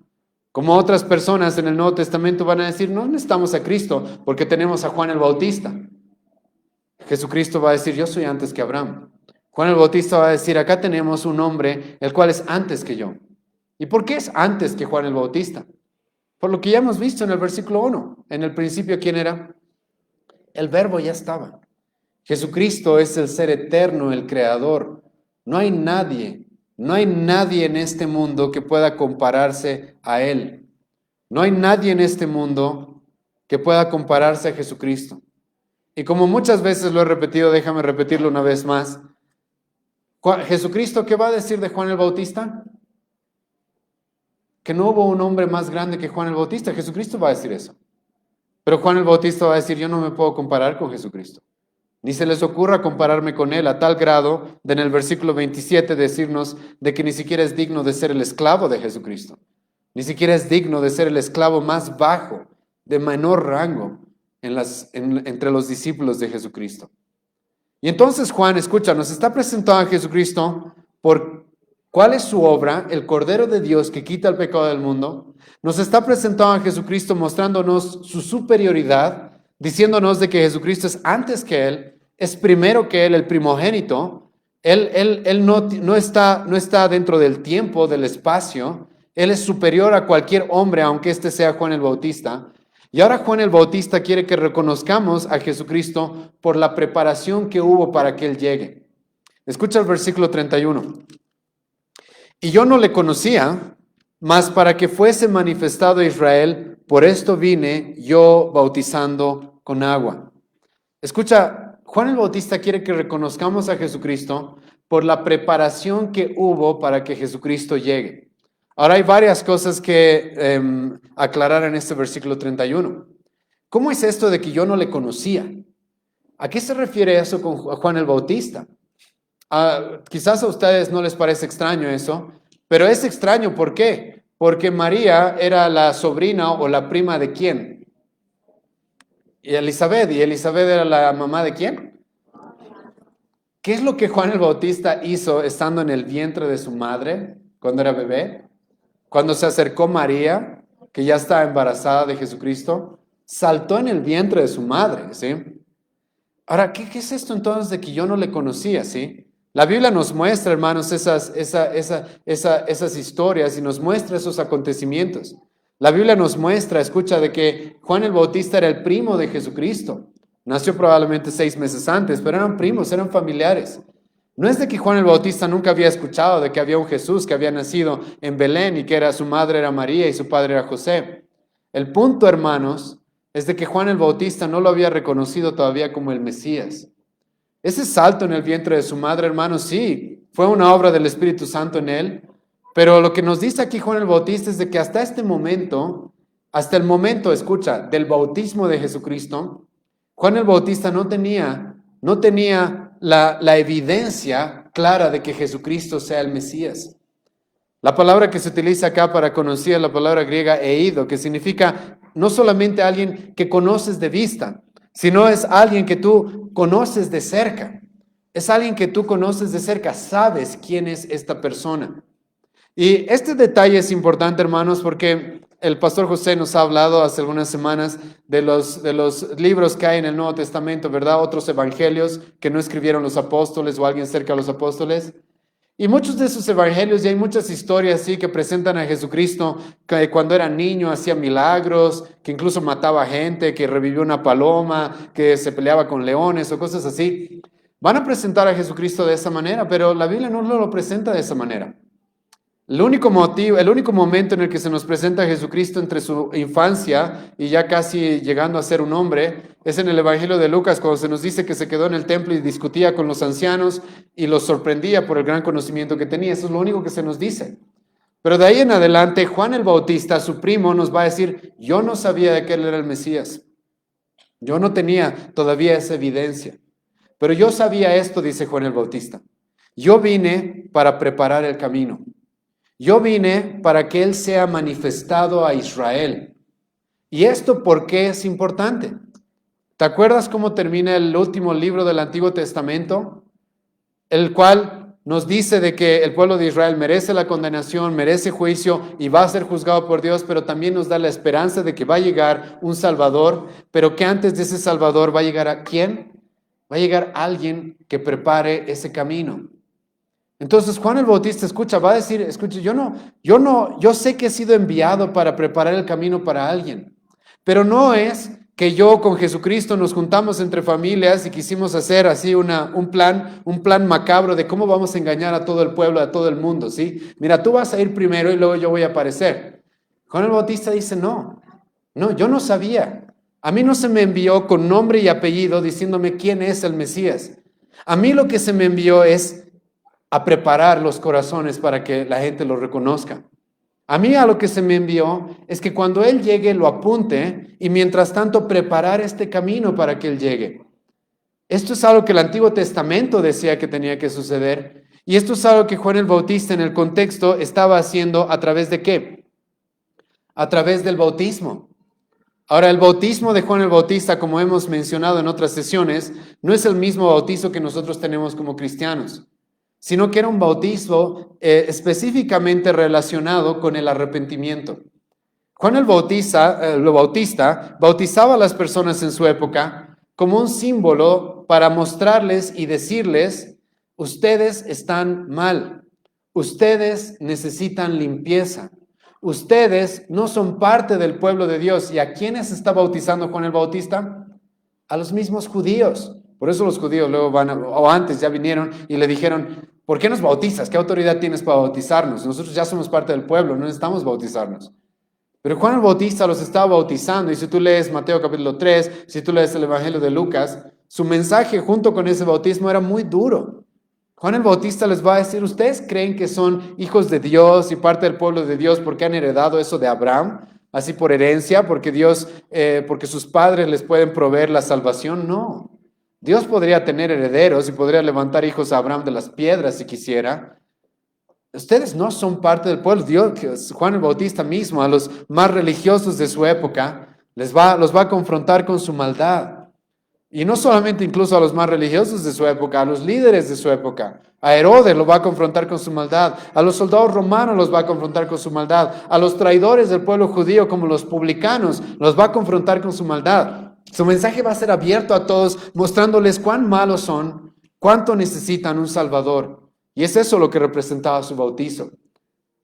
Como otras personas en el Nuevo Testamento van a decir, no necesitamos a Cristo porque tenemos a Juan el Bautista. Jesucristo va a decir, yo soy antes que Abraham. Juan el Bautista va a decir, acá tenemos un hombre el cual es antes que yo. ¿Y por qué es antes que Juan el Bautista? Por lo que ya hemos visto en el versículo 1. En el principio, ¿quién era? El Verbo ya estaba. Jesucristo es el ser eterno, el creador. No hay nadie en este mundo que pueda compararse a Él. No hay nadie en este mundo que pueda compararse a Jesucristo. Y como muchas veces lo he repetido, déjame repetirlo una vez más. Jesucristo, ¿qué va a decir de Juan el Bautista? Que no hubo un hombre más grande que Juan el Bautista. Jesucristo va a decir eso. Pero Juan el Bautista va a decir, yo no me puedo comparar con Jesucristo. Ni se les ocurra compararme con él a tal grado de en el versículo 27 decirnos de que ni siquiera es digno de ser el esclavo de Jesucristo. Ni siquiera es digno de ser el esclavo más bajo, de menor rango entre los discípulos de Jesucristo. Y entonces Juan, escucha, nos está presentando a Jesucristo por cuál es su obra, el Cordero de Dios que quita el pecado del mundo. Nos está presentando a Jesucristo mostrándonos su superioridad, diciéndonos de que Jesucristo es antes que Él, es primero que Él, el primogénito. Él no está dentro del tiempo, del espacio. Él es superior a cualquier hombre, aunque este sea Juan el Bautista. Y ahora Juan el Bautista quiere que reconozcamos a Jesucristo por la preparación que hubo para que Él llegue. Escucha el versículo 31. Y yo no le conocía, mas para que fuese manifestado a Israel, por esto vine yo bautizando con agua. Escucha, Juan el Bautista quiere que reconozcamos a Jesucristo por la preparación que hubo para que Jesucristo llegue. Ahora hay varias cosas que aclarar en este versículo 31. ¿Cómo es esto de que yo no le conocía? ¿A qué se refiere eso con Juan el Bautista? Quizás a ustedes no les parece extraño eso, pero es extraño, ¿por qué? Porque María era la sobrina o la prima de ¿quién? Y Elizabeth era la mamá de ¿quién? ¿Qué es lo que Juan el Bautista hizo estando en el vientre de su madre cuando era bebé? Cuando se acercó María, que ya estaba embarazada de Jesucristo, saltó en el vientre de su madre, ¿sí? Ahora, ¿qué es esto entonces de que yo no le conocía, sí? La Biblia nos muestra, hermanos, esas historias y nos muestra esos acontecimientos. La Biblia nos muestra, escucha, de que Juan el Bautista era el primo de Jesucristo. Nació probablemente 6 meses antes, pero eran primos, eran familiares. No es de que Juan el Bautista nunca había escuchado de que había un Jesús que había nacido en Belén y que su madre era María y su padre era José. El punto, hermanos, es de que Juan el Bautista no lo había reconocido todavía como el Mesías. Ese salto en el vientre de su madre, hermanos, sí, fue una obra del Espíritu Santo en él, pero lo que nos dice aquí Juan el Bautista es de que hasta el momento, escucha, del bautismo de Jesucristo, Juan el Bautista no tenía la evidencia clara de que Jesucristo sea el Mesías. La palabra que se utiliza acá para conocer es la palabra griega eido, que significa no solamente alguien que conoces de vista, sino es alguien que tú conoces de cerca. Es alguien que tú conoces de cerca, sabes quién es esta persona. Y este detalle es importante, hermanos, porque el pastor José nos ha hablado hace algunas semanas de los libros que hay en el Nuevo Testamento, ¿verdad? Otros evangelios que no escribieron los apóstoles o alguien cerca de los apóstoles. Y muchos de esos evangelios, y hay muchas historias así que presentan a Jesucristo, que cuando era niño hacía milagros, que incluso mataba gente, que revivió una paloma, que se peleaba con leones o cosas así. Van a presentar a Jesucristo de esa manera, pero la Biblia no lo presenta de esa manera. El único momento en el que se nos presenta a Jesucristo entre su infancia y ya casi llegando a ser un hombre es en el Evangelio de Lucas, cuando se nos dice que se quedó en el templo y discutía con los ancianos y los sorprendía por el gran conocimiento que tenía. Eso es lo único que se nos dice. Pero de ahí en adelante, Juan el Bautista, su primo, nos va a decir, yo no sabía de que él era el Mesías. Yo no tenía todavía esa evidencia. Pero yo sabía esto, dice Juan el Bautista. Yo vine para preparar el camino. Yo vine para que Él sea manifestado a Israel. ¿Y esto por qué es importante? ¿Te acuerdas cómo termina el último libro del Antiguo Testamento? El cual nos dice de que el pueblo de Israel merece la condenación, merece juicio y va a ser juzgado por Dios, pero también nos da la esperanza de que va a llegar un Salvador, pero que antes de ese Salvador va a llegar ¿a quién? Va a llegar alguien que prepare ese camino. Entonces Juan el Bautista, escucha, va a decir, escucha, yo sé que he sido enviado para preparar el camino para alguien, pero no es que yo con Jesucristo nos juntamos entre familias y quisimos hacer así un plan macabro de cómo vamos a engañar a todo el pueblo, a todo el mundo, ¿sí? Mira, tú vas a ir primero y luego yo voy a aparecer. Juan el Bautista dice, no, yo no sabía. A mí no se me envió con nombre y apellido diciéndome quién es el Mesías. A mí lo que se me envió es a preparar los corazones para que la gente lo reconozca. A mí a lo que se me envió es que cuando Él llegue lo apunte y mientras tanto preparar este camino para que Él llegue. Esto es algo que el Antiguo Testamento decía que tenía que suceder y esto es algo que Juan el Bautista en el contexto estaba haciendo a través de ¿qué? A través del bautismo. Ahora, el bautismo de Juan el Bautista, como hemos mencionado en otras sesiones, no es el mismo bautizo que nosotros tenemos como cristianos, sino que era un bautismo específicamente relacionado con el arrepentimiento. Juan el Bautista bautizaba a las personas en su época como un símbolo para mostrarles y decirles, ustedes están mal, ustedes necesitan limpieza, ustedes no son parte del pueblo de Dios. ¿Y a quiénes está bautizando Juan el Bautista? A los mismos judíos. Por eso los judíos luego o antes ya vinieron y le dijeron, ¿por qué nos bautizas? ¿Qué autoridad tienes para bautizarnos? Nosotros ya somos parte del pueblo, no necesitamos bautizarnos. Pero Juan el Bautista los estaba bautizando y si tú lees Mateo capítulo 3, si tú lees el Evangelio de Lucas, su mensaje junto con ese bautismo era muy duro. Juan el Bautista les va a decir, ¿ustedes creen que son hijos de Dios y parte del pueblo de Dios porque han heredado eso de Abraham? Así por herencia, porque porque sus padres les pueden proveer la salvación. No. Dios podría tener herederos y podría levantar hijos a Abraham de las piedras si quisiera. Ustedes no son parte del pueblo. Dios, Juan el Bautista mismo, a los más religiosos de su época, los va a confrontar con su maldad. Y no solamente incluso a los más religiosos de su época, a los líderes de su época. A Herodes lo va a confrontar con su maldad. A los soldados romanos los va a confrontar con su maldad. A los traidores del pueblo judío como los publicanos los va a confrontar con su maldad. Su mensaje va a ser abierto a todos, mostrándoles cuán malos son, cuánto necesitan un Salvador. Y es eso lo que representaba su bautizo.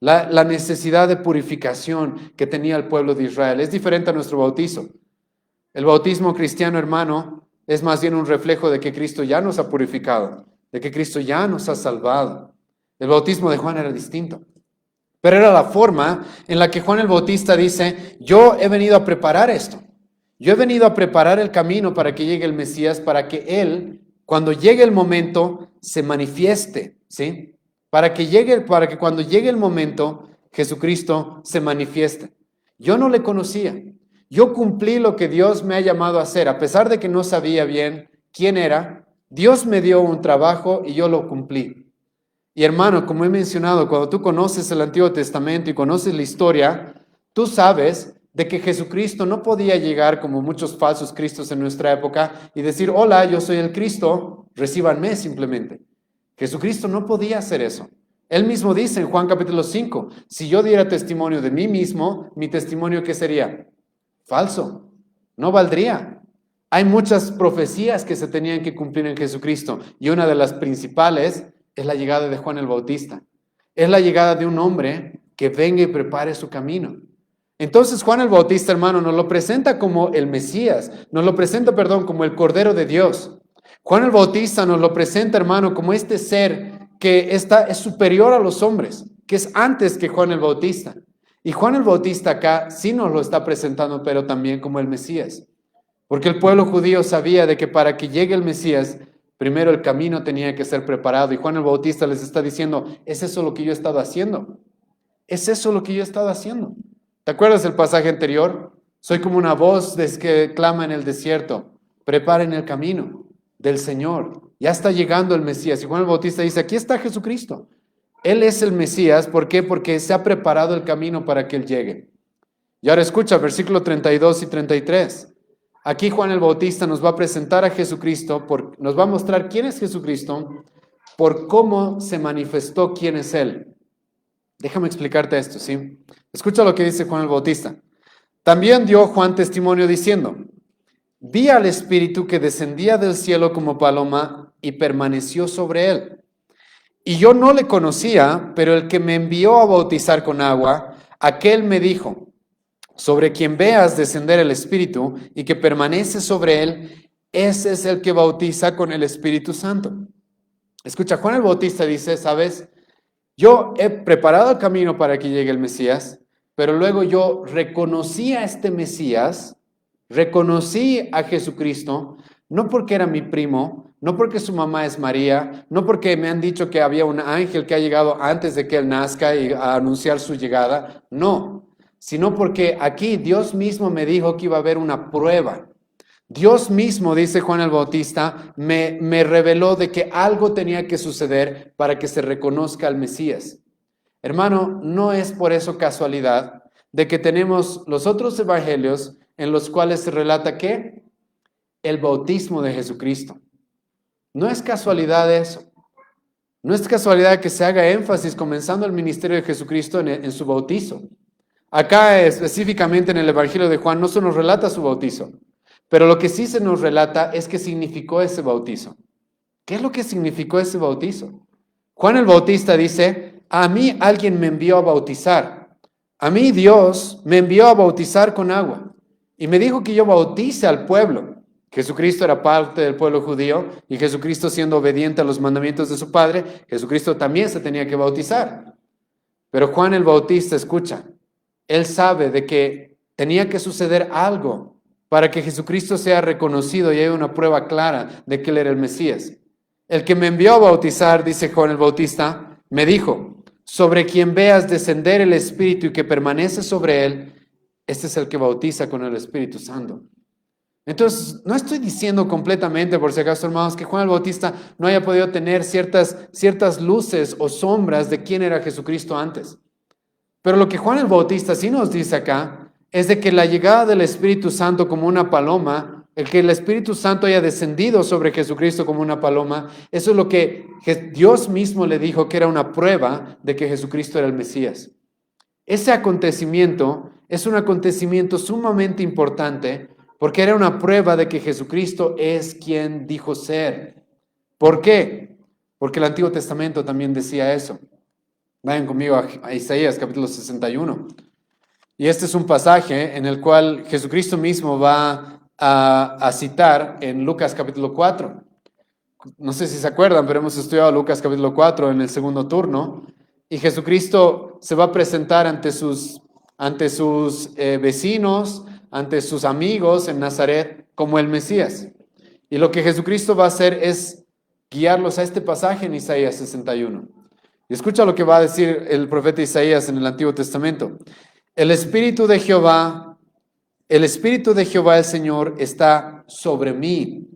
La necesidad de purificación que tenía el pueblo de Israel. Es diferente a nuestro bautizo. El bautismo cristiano, hermano, es más bien un reflejo de que Cristo ya nos ha purificado, de que Cristo ya nos ha salvado. El bautismo de Juan era distinto. Pero era la forma en la que Juan el Bautista dice, yo he venido a preparar esto. Yo he venido a preparar el camino para que llegue el Mesías, para que Él, cuando llegue el momento, se manifieste, ¿sí? Para que cuando llegue el momento, Jesucristo se manifieste. Yo no le conocía. Yo cumplí lo que Dios me ha llamado a hacer. A pesar de que no sabía bien quién era, Dios me dio un trabajo y yo lo cumplí. Y hermano, como he mencionado, cuando tú conoces el Antiguo Testamento y conoces la historia, tú sabes de que Jesucristo no podía llegar como muchos falsos cristos en nuestra época y decir, hola, yo soy el Cristo, recíbanme simplemente. Jesucristo no podía hacer eso. Él mismo dice en Juan capítulo 5, si yo diera testimonio de mí mismo, mi testimonio ¿qué sería? Falso, no valdría. Hay muchas profecías que se tenían que cumplir en Jesucristo y una de las principales es la llegada de Juan el Bautista. Es la llegada de un hombre que venga y prepare su camino. Entonces Juan el Bautista, hermano, nos lo presenta como el Mesías, como el Cordero de Dios. Juan el Bautista nos lo presenta, hermano, como este ser que es superior a los hombres, que es antes que Juan el Bautista. Y Juan el Bautista acá sí nos lo está presentando, pero también como el Mesías. Porque el pueblo judío sabía de que para que llegue el Mesías, primero el camino tenía que ser preparado. Y Juan el Bautista les está diciendo, ¿es eso lo que yo he estado haciendo? ¿Es eso lo que yo he estado haciendo? ¿Te acuerdas del pasaje anterior? Soy como una voz que clama en el desierto. Preparen el camino del Señor. Ya está llegando el Mesías. Y Juan el Bautista dice, aquí está Jesucristo. Él es el Mesías. ¿Por qué? Porque se ha preparado el camino para que Él llegue. Y ahora escucha versículo 32 y 33. Aquí Juan el Bautista nos va a presentar a Jesucristo, nos va a mostrar quién es Jesucristo por cómo se manifestó quién es Él. Déjame explicarte esto, ¿sí? Escucha lo que dice Juan el Bautista. También dio Juan testimonio diciendo, vi al Espíritu que descendía del cielo como paloma y permaneció sobre él. Y yo no le conocía, pero el que me envió a bautizar con agua, aquel me dijo, sobre quien veas descender el Espíritu y que permanece sobre él, ese es el que bautiza con el Espíritu Santo. Escucha, Juan el Bautista dice, ¿sabes? Yo he preparado el camino para que llegue el Mesías, pero luego yo reconocí a este Mesías, reconocí a Jesucristo, no porque era mi primo, no porque su mamá es María, no porque me han dicho que había un ángel que ha llegado antes de que él nazca y a anunciar su llegada, no, sino porque aquí Dios mismo me dijo que iba a haber una prueba. Dios mismo, dice Juan el Bautista, me reveló de que algo tenía que suceder para que se reconozca al Mesías. Hermano, no es por eso casualidad de que tenemos los otros evangelios en los cuales se relata ¿qué? El bautismo de Jesucristo. No es casualidad eso. No es casualidad que se haga énfasis comenzando el ministerio de Jesucristo en su bautizo. Acá específicamente en el evangelio de Juan no se nos relata su bautizo. Pero lo que sí se nos relata es qué significó ese bautizo. ¿Qué es lo que significó ese bautizo? Juan el Bautista dice, a mí alguien me envió a bautizar. A mí Dios me envió a bautizar con agua. Y me dijo que yo bautice al pueblo. Jesucristo era parte del pueblo judío y Jesucristo siendo obediente a los mandamientos de su Padre, Jesucristo también se tenía que bautizar. Pero Juan el Bautista, escucha, él sabe de que tenía que suceder algo para que Jesucristo sea reconocido y haya una prueba clara de que Él era el Mesías. El que me envió a bautizar, dice Juan el Bautista, me dijo, sobre quien veas descender el Espíritu y que permanece sobre Él, este es el que bautiza con el Espíritu Santo. Entonces, no estoy diciendo completamente, por si acaso, hermanos, que Juan el Bautista no haya podido tener ciertas luces o sombras de quién era Jesucristo antes. Pero lo que Juan el Bautista sí nos dice acá es de que la llegada del Espíritu Santo como una paloma, el que el Espíritu Santo haya descendido sobre Jesucristo como una paloma, eso es lo que Dios mismo le dijo que era una prueba de que Jesucristo era el Mesías. Ese acontecimiento es un acontecimiento sumamente importante porque era una prueba de que Jesucristo es quien dijo ser. ¿Por qué? Porque el Antiguo Testamento también decía eso. Vayan conmigo a Isaías capítulo 61. Y este es un pasaje en el cual Jesucristo mismo va a citar en Lucas capítulo 4. No sé si se acuerdan, pero hemos estudiado Lucas capítulo 4 en el segundo turno. Y Jesucristo se va a presentar ante sus vecinos, ante sus amigos en Nazaret como el Mesías. Y lo que Jesucristo va a hacer es guiarlos a este pasaje en Isaías 61. Y escucha lo que va a decir el profeta Isaías en el Antiguo Testamento. El Espíritu de Jehová el Señor está sobre mí,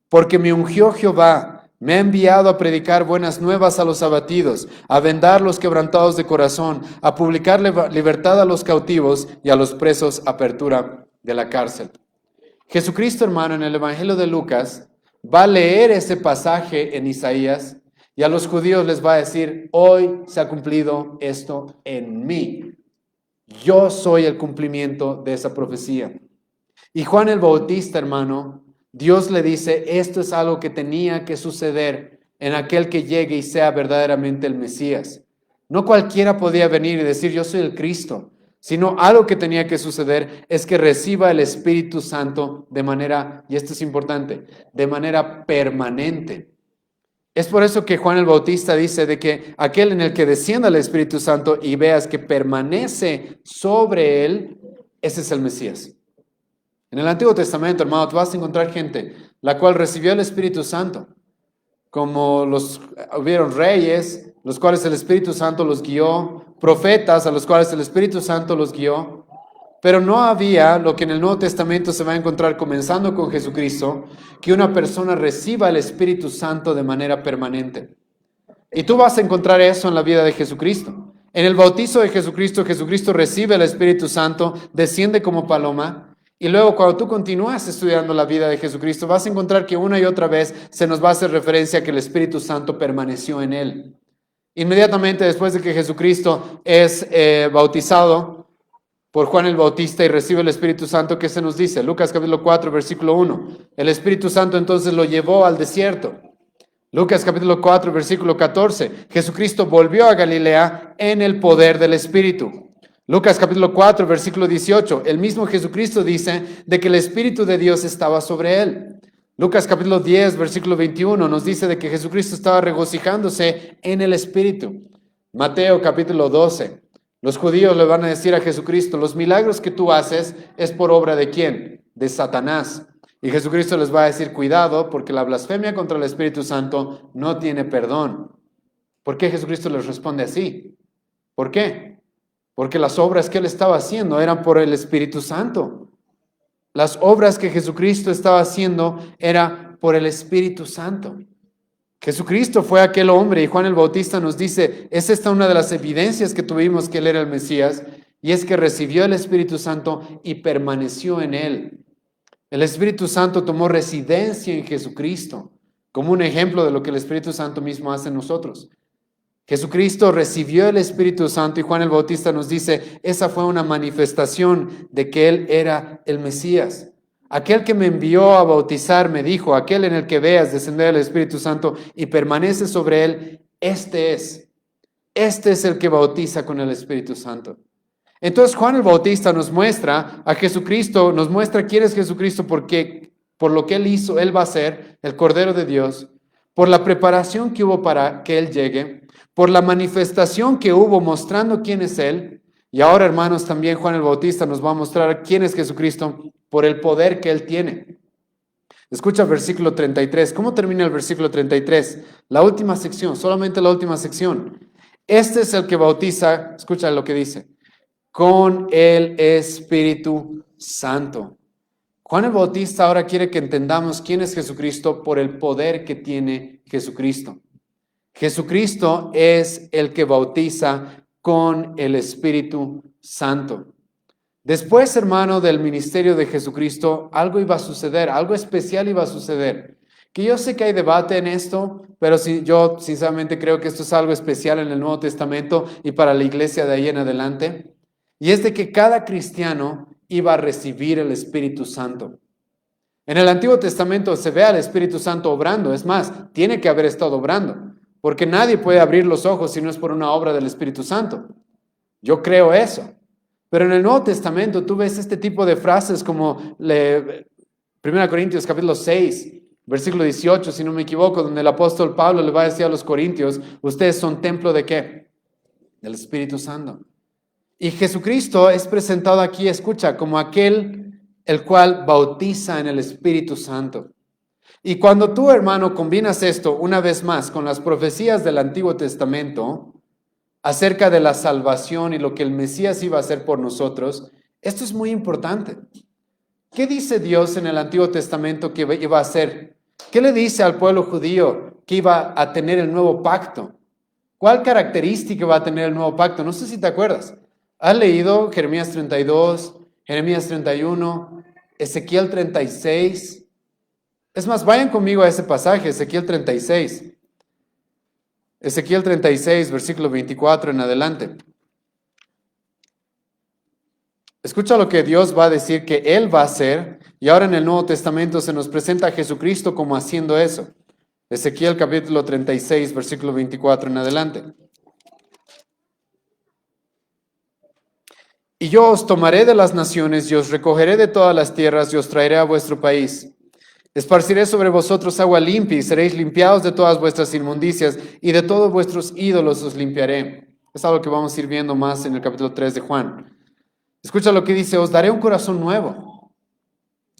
porque me ungió Jehová, me ha enviado a predicar buenas nuevas a los abatidos, a vendar los quebrantados de corazón, a publicar libertad a los cautivos y a los presos apertura de la cárcel. Jesucristo, hermano, en el Evangelio de Lucas, va a leer ese pasaje en Isaías y a los judíos les va a decir, hoy se ha cumplido esto en mí. Yo soy el cumplimiento de esa profecía. Y Juan el Bautista, hermano, Dios le dice, esto es algo que tenía que suceder en aquel que llegue y sea verdaderamente el Mesías. No cualquiera podía venir y decir, yo soy el Cristo, sino algo que tenía que suceder es que reciba el Espíritu Santo de manera, y esto es importante, de manera permanente. Es por eso que Juan el Bautista dice de que aquel en el que descienda el Espíritu Santo y veas que permanece sobre él, ese es el Mesías. En el Antiguo Testamento, hermano, tú vas a encontrar gente la cual recibió el Espíritu Santo, como hubieron reyes, los cuales el Espíritu Santo los guió, profetas a los cuales el Espíritu Santo los guió, pero no había lo que en el Nuevo Testamento se va a encontrar comenzando con Jesucristo, que una persona reciba el Espíritu Santo de manera permanente. Y tú vas a encontrar eso en la vida de Jesucristo. En el bautizo de Jesucristo, Jesucristo recibe el Espíritu Santo, desciende como paloma, Y luego cuando tú continúas estudiando la vida de Jesucristo, vas a encontrar que una y otra vez se nos va a hacer referencia a que el Espíritu Santo permaneció en él. Inmediatamente después de que Jesucristo es bautizado por Juan el Bautista y recibe el Espíritu Santo, ¿qué se nos dice? Lucas capítulo 4, versículo 1. El Espíritu Santo entonces lo llevó al desierto. Lucas capítulo 4, versículo 14. Jesucristo volvió a Galilea en el poder del Espíritu. Lucas capítulo 4, versículo 18. El mismo Jesucristo dice de que el Espíritu de Dios estaba sobre él. Lucas capítulo 10, versículo 21 nos dice de que Jesucristo estaba regocijándose en el Espíritu. Mateo capítulo 12. Los judíos le van a decir a Jesucristo, los milagros que tú haces es por obra de ¿quién? De Satanás. Y Jesucristo les va a decir, cuidado, porque la blasfemia contra el Espíritu Santo no tiene perdón. ¿Por qué Jesucristo les responde así? ¿Por qué? Porque las obras que él estaba haciendo eran por el Espíritu Santo. Las obras que Jesucristo estaba haciendo era por el Espíritu Santo. Jesucristo fue aquel hombre y Juan el Bautista nos dice, es esta una de las evidencias que tuvimos que él era el Mesías, y es que recibió el Espíritu Santo y permaneció en él. El Espíritu Santo tomó residencia en Jesucristo, como un ejemplo de lo que el Espíritu Santo mismo hace en nosotros. Jesucristo recibió el Espíritu Santo y Juan el Bautista nos dice, esa fue una manifestación de que él era el Mesías. Aquel que me envió a bautizar me dijo, aquel en el que veas descender el Espíritu Santo y permanece sobre él, este es el que bautiza con el Espíritu Santo. Entonces Juan el Bautista nos muestra a Jesucristo, nos muestra quién es Jesucristo porque por lo que él hizo, él va a ser el Cordero de Dios, por la preparación que hubo para que él llegue, por la manifestación que hubo mostrando quién es él. Y ahora, hermanos, también Juan el Bautista nos va a mostrar quién es Jesucristo por el poder que él tiene. Escucha el versículo 33. ¿Cómo termina el versículo 33? La última sección, solamente la última sección. Este es el que bautiza, escucha lo que dice, con el Espíritu Santo. Juan el Bautista ahora quiere que entendamos quién es Jesucristo por el poder que tiene Jesucristo. Jesucristo es el que bautiza con el Espíritu Santo. Después, hermano, del ministerio de Jesucristo, algo iba a suceder, algo especial iba a suceder. Que yo sé que hay debate en esto, pero yo sinceramente creo que esto es algo especial en el Nuevo Testamento y para la iglesia de ahí en adelante. Y es de que cada cristiano iba a recibir el Espíritu Santo. En el Antiguo Testamento se ve al Espíritu Santo obrando, es más, tiene que haber estado obrando. Porque nadie puede abrir los ojos si no es por una obra del Espíritu Santo. Yo creo eso. Pero en el Nuevo Testamento tú ves este tipo de frases como 1 Corintios capítulo 6, versículo 18, si no me equivoco, donde el apóstol Pablo le va a decir a los corintios, ustedes son templo ¿de qué? Del Espíritu Santo. Y Jesucristo es presentado aquí, escucha, como aquel el cual bautiza en el Espíritu Santo. Y cuando tú, hermano, combinas esto una vez más con las profecías del Antiguo Testamento acerca de la salvación y lo que el Mesías iba a hacer por nosotros, esto es muy importante. ¿Qué dice Dios en el Antiguo Testamento que iba a hacer? ¿Qué le dice al pueblo judío que iba a tener el nuevo pacto? ¿Cuál característica va a tener el nuevo pacto? No sé si te acuerdas. ¿Has leído Jeremías 32, Jeremías 31, Ezequiel 36? Es más, vayan conmigo a ese pasaje, Ezequiel 36. Ezequiel 36, versículo 24 en adelante. Escucha lo que Dios va a decir que Él va a hacer, y ahora en el Nuevo Testamento se nos presenta a Jesucristo como haciendo eso. Ezequiel capítulo 36, versículo 24 en adelante. Y yo os tomaré de las naciones y os recogeré de todas las tierras y os traeré a vuestro país. Esparciré sobre vosotros agua limpia y seréis limpiados de todas vuestras inmundicias y de todos vuestros ídolos os limpiaré. Es algo que vamos a ir viendo más en el capítulo 3 de Juan. Escucha lo que dice, os daré un corazón nuevo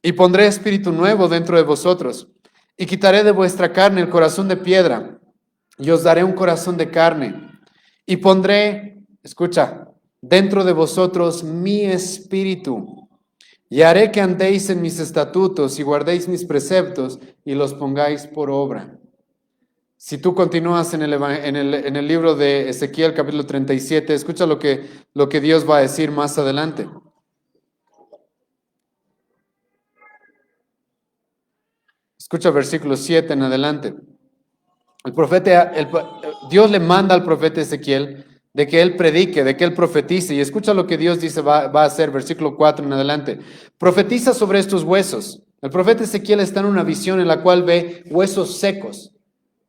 y pondré espíritu nuevo dentro de vosotros y quitaré de vuestra carne el corazón de piedra y os daré un corazón de carne y pondré, escucha, dentro de vosotros mi espíritu. Y haré que andéis en mis estatutos y guardéis mis preceptos y los pongáis por obra. Si tú continúas en el libro de Ezequiel capítulo 37, escucha lo que Dios va a decir más adelante. Escucha versículo 7 en adelante. Dios le manda al profeta Ezequiel de que él predique, de que él profetice. Y escucha lo que Dios dice va a hacer, versículo 4 en adelante. Profetiza sobre estos huesos. El profeta Ezequiel está en una visión en la cual ve huesos secos.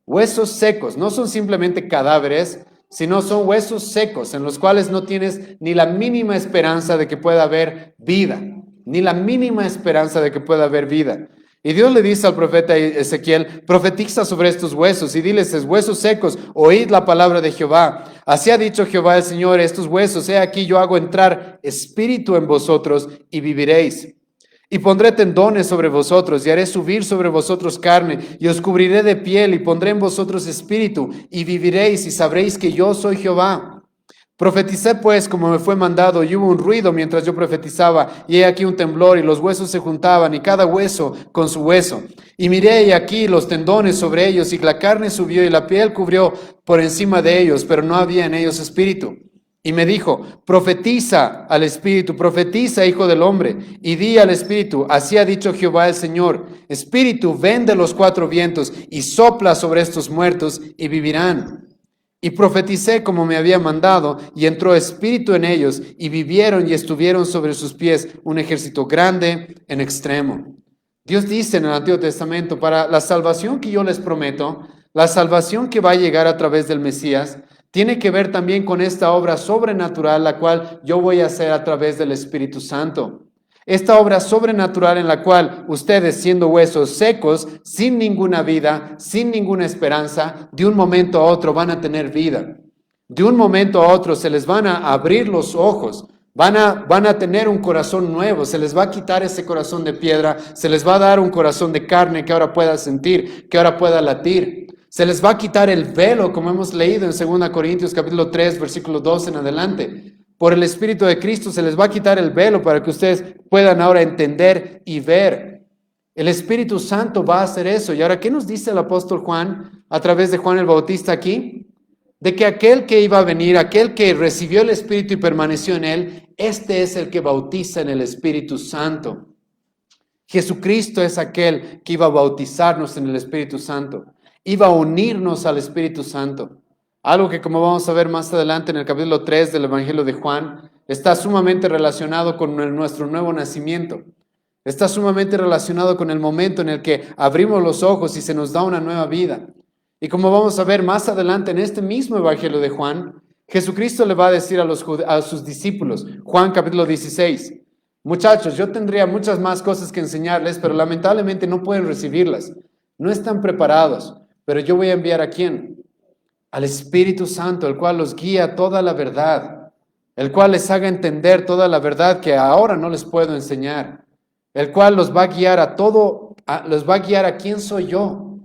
Huesos secos, no son simplemente cadáveres, sino son huesos secos en los cuales no tienes ni la mínima esperanza de que pueda haber vida, ni la mínima esperanza de que pueda haber vida. Y Dios le dice al profeta Ezequiel, profetiza sobre estos huesos y diles, huesos secos, oíd la palabra de Jehová. Así ha dicho Jehová el Señor, estos huesos, he aquí yo hago entrar espíritu en vosotros y viviréis. Y pondré tendones sobre vosotros y haré subir sobre vosotros carne y os cubriré de piel y pondré en vosotros espíritu y viviréis y sabréis que yo soy Jehová. Profeticé pues como me fue mandado y hubo un ruido mientras yo profetizaba y he aquí un temblor y los huesos se juntaban y cada hueso con su hueso. Y miré y aquí los tendones sobre ellos y la carne subió y la piel cubrió por encima de ellos, pero no había en ellos espíritu. Y me dijo, profetiza al espíritu, profetiza, hijo del hombre, y di al espíritu, así ha dicho Jehová el Señor, espíritu, ven de los cuatro vientos y sopla sobre estos muertos y vivirán. Y profeticé como me había mandado, y entró espíritu en ellos, y vivieron y estuvieron sobre sus pies un ejército grande en extremo. Dios dice en el Antiguo Testamento, para la salvación que yo les prometo, la salvación que va a llegar a través del Mesías, tiene que ver también con esta obra sobrenatural, la cual yo voy a hacer a través del Espíritu Santo. Esta obra sobrenatural en la cual ustedes, siendo huesos secos, sin ninguna vida, sin ninguna esperanza, de un momento a otro van a tener vida. De un momento a otro se les van a abrir los ojos, van a tener un corazón nuevo, se les va a quitar ese corazón de piedra, se les va a dar un corazón de carne que ahora pueda sentir, que ahora pueda latir. Se les va a quitar el velo, como hemos leído en 2 Corintios capítulo 3, versículo 2 en adelante. Por el Espíritu de Cristo se les va a quitar el velo para que ustedes puedan ahora entender y ver. El Espíritu Santo va a hacer eso. Y ahora, ¿qué nos dice el apóstol Juan a través de Juan el Bautista aquí? De que aquel que iba a venir, aquel que recibió el Espíritu y permaneció en él, este es el que bautiza en el Espíritu Santo. Jesucristo es aquel que iba a bautizarnos en el Espíritu Santo. Iba a unirnos al Espíritu Santo. Algo que, como vamos a ver más adelante en el capítulo 3 del Evangelio de Juan, está sumamente relacionado con nuestro nuevo nacimiento. Está sumamente relacionado con el momento en el que abrimos los ojos y se nos da una nueva vida. Y como vamos a ver más adelante en este mismo Evangelio de Juan, Jesucristo le va a decir a sus discípulos, Juan capítulo 16, muchachos, yo tendría muchas más cosas que enseñarles, pero lamentablemente no pueden recibirlas. No están preparados. Pero yo voy a enviar ¿a quién? Al Espíritu Santo, el cual los guía a toda la verdad, el cual les haga entender toda la verdad que ahora no les puedo enseñar, el cual los va a guiar a todo, los va a guiar a quién soy yo,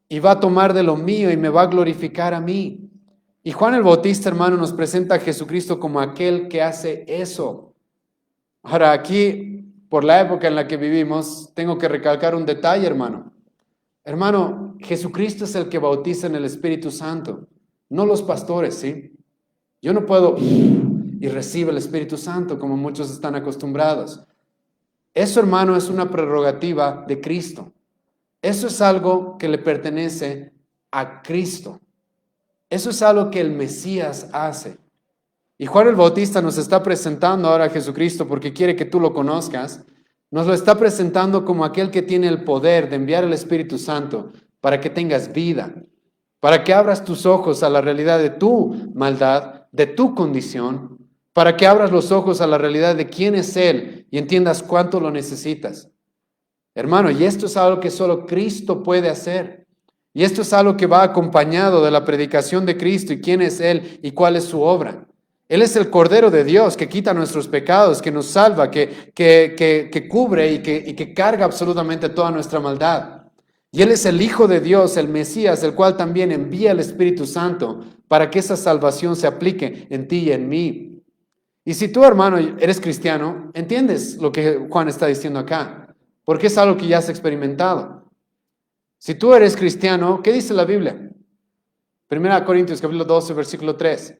y va a tomar de lo mío y me va a glorificar a mí. Y Juan el Bautista, hermano, nos presenta a Jesucristo como aquel que hace eso. Ahora, aquí, por la época en la que vivimos, tengo que recalcar un detalle, hermano. Hermano, Jesucristo es el que bautiza en el Espíritu Santo, no los pastores, ¿sí? Yo no puedo y recibe el Espíritu Santo como muchos están acostumbrados. Eso, hermano, es una prerrogativa de Cristo. Eso es algo que le pertenece a Cristo. Eso es algo que el Mesías hace. Y Juan el Bautista nos está presentando ahora a Jesucristo porque quiere que tú lo conozcas. Nos lo está presentando como aquel que tiene el poder de enviar el Espíritu Santo para que tengas vida, para que abras tus ojos a la realidad de tu maldad, de tu condición, para que abras los ojos a la realidad de quién es Él y entiendas cuánto lo necesitas. Hermano, y esto es algo que solo Cristo puede hacer. Y esto es algo que va acompañado de la predicación de Cristo y quién es Él y cuál es su obra. Él es el Cordero de Dios que quita nuestros pecados, que nos salva, que cubre y que carga absolutamente toda nuestra maldad. Y Él es el Hijo de Dios, el Mesías, el cual también envía el Espíritu Santo para que esa salvación se aplique en ti y en mí. Y si tú, hermano, eres cristiano, entiendes lo que Juan está diciendo acá, porque es algo que ya has experimentado. Si tú eres cristiano, ¿qué dice la Biblia? 1 Corintios capítulo 12, versículo 3.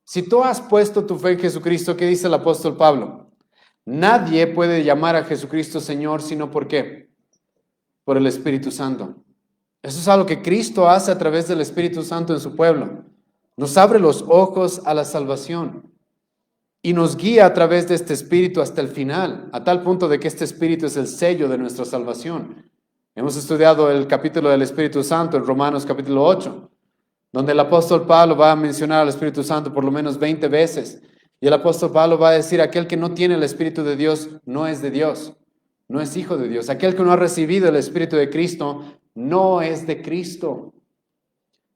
Si tú has puesto tu fe en Jesucristo, ¿qué dice el apóstol Pablo? Nadie puede llamar a Jesucristo Señor, sino ¿por qué? por el Espíritu Santo. Eso es algo que Cristo hace a través del Espíritu Santo en su pueblo. Nos abre los ojos a la salvación y nos guía a través de este Espíritu hasta el final, a tal punto de que este Espíritu es el sello de nuestra salvación. Hemos estudiado el capítulo del Espíritu Santo en Romanos capítulo 8, donde el apóstol Pablo va a mencionar al Espíritu Santo por lo menos 20 veces. Y el apóstol Pablo va a decir, aquel que no tiene el Espíritu de Dios no es de Dios, no es hijo de Dios. Aquel que no ha recibido el Espíritu de Cristo no es de Cristo.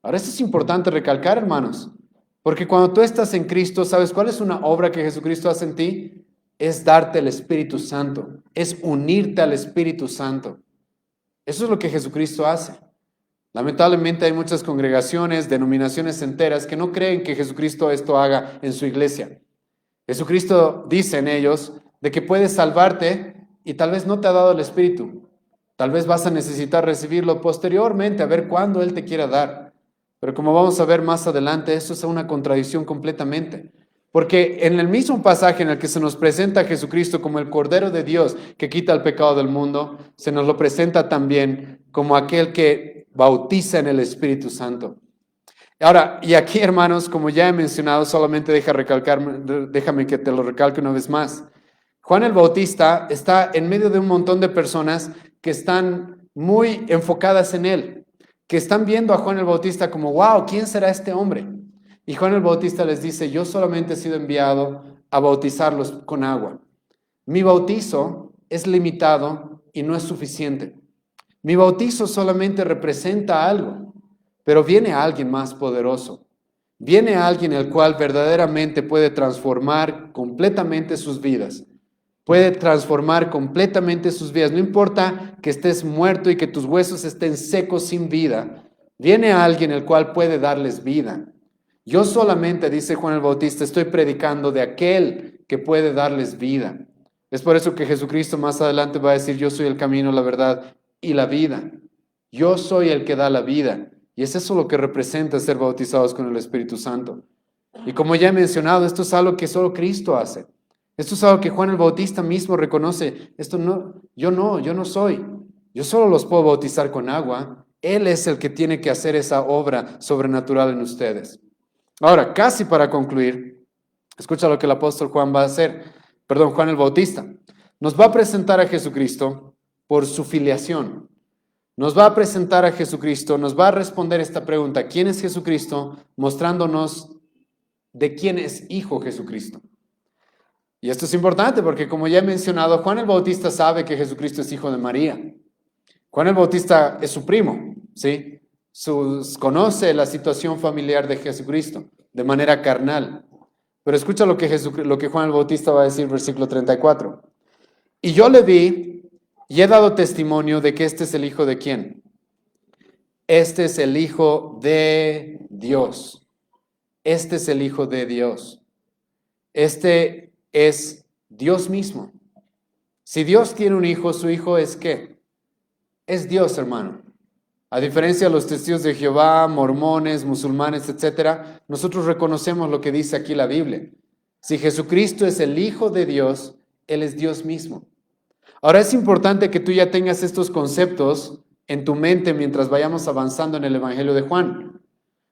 Ahora, esto es importante recalcar, hermanos, porque cuando tú estás en Cristo, ¿sabes cuál es una obra que Jesucristo hace en ti? Es darte el Espíritu Santo, es unirte al Espíritu Santo. Eso es lo que Jesucristo hace. Lamentablemente hay muchas congregaciones, denominaciones enteras que no creen que Jesucristo esto haga en su iglesia. Jesucristo dice en ellos de que puedes salvarte y tal vez no te ha dado el Espíritu. Tal vez vas a necesitar recibirlo posteriormente, a ver cuándo Él te quiera dar. Pero como vamos a ver más adelante, eso es una contradicción completamente. Porque en el mismo pasaje en el que se nos presenta a Jesucristo como el Cordero de Dios que quita el pecado del mundo, se nos lo presenta también como aquel que bautiza en el Espíritu Santo. Ahora, y aquí, hermanos, como ya he mencionado, solamente déjame que te lo recalque una vez más. Juan el Bautista está en medio de un montón de personas que están muy enfocadas en él, que están viendo a Juan el Bautista como, wow, ¿quién será este hombre? Y Juan el Bautista les dice, yo solamente he sido enviado a bautizarlos con agua. Mi bautizo es limitado y no es suficiente. Mi bautizo solamente representa algo, pero viene alguien más poderoso. Viene alguien el cual verdaderamente puede transformar completamente sus vidas. Puede transformar completamente sus vidas. No importa que estés muerto y que tus huesos estén secos sin vida. Viene alguien el cual puede darles vida. Yo solamente, dice Juan el Bautista, estoy predicando de aquel que puede darles vida. Es por eso que Jesucristo más adelante va a decir, yo soy el camino, la verdad y la vida. Yo soy el que da la vida. Y es eso lo que representa ser bautizados con el Espíritu Santo. Y como ya he mencionado, esto es algo que solo Cristo hace. Esto es algo que Juan el Bautista mismo reconoce. Yo no soy. Yo solo los puedo bautizar con agua. Él es el que tiene que hacer esa obra sobrenatural en ustedes. Ahora, casi para concluir, escucha lo que el apóstol Juan va a hacer. Juan el Bautista. Nos va a presentar a Jesucristo por su filiación. Nos va a presentar a Jesucristo, nos va a responder esta pregunta, ¿quién es Jesucristo? Mostrándonos de quién es hijo Jesucristo. Y esto es importante porque, como ya he mencionado, Juan el Bautista sabe que Jesucristo es hijo de María. Juan el Bautista es su primo, ¿sí? Conoce la situación familiar de Jesucristo de manera carnal. Pero escucha lo que Juan el Bautista va a decir, versículo 34. Y yo le vi y he dado testimonio de que este es el hijo de ¿quién? Este es el hijo de Dios. Este es el hijo de Dios. Este es Dios mismo. Si Dios tiene un hijo, ¿su hijo es qué? Es Dios, hermano. A diferencia de los testigos de Jehová, mormones, musulmanes, etc., nosotros reconocemos lo que dice aquí la Biblia. Si Jesucristo es el Hijo de Dios, Él es Dios mismo. Ahora es importante que tú ya tengas estos conceptos en tu mente mientras vayamos avanzando en el Evangelio de Juan.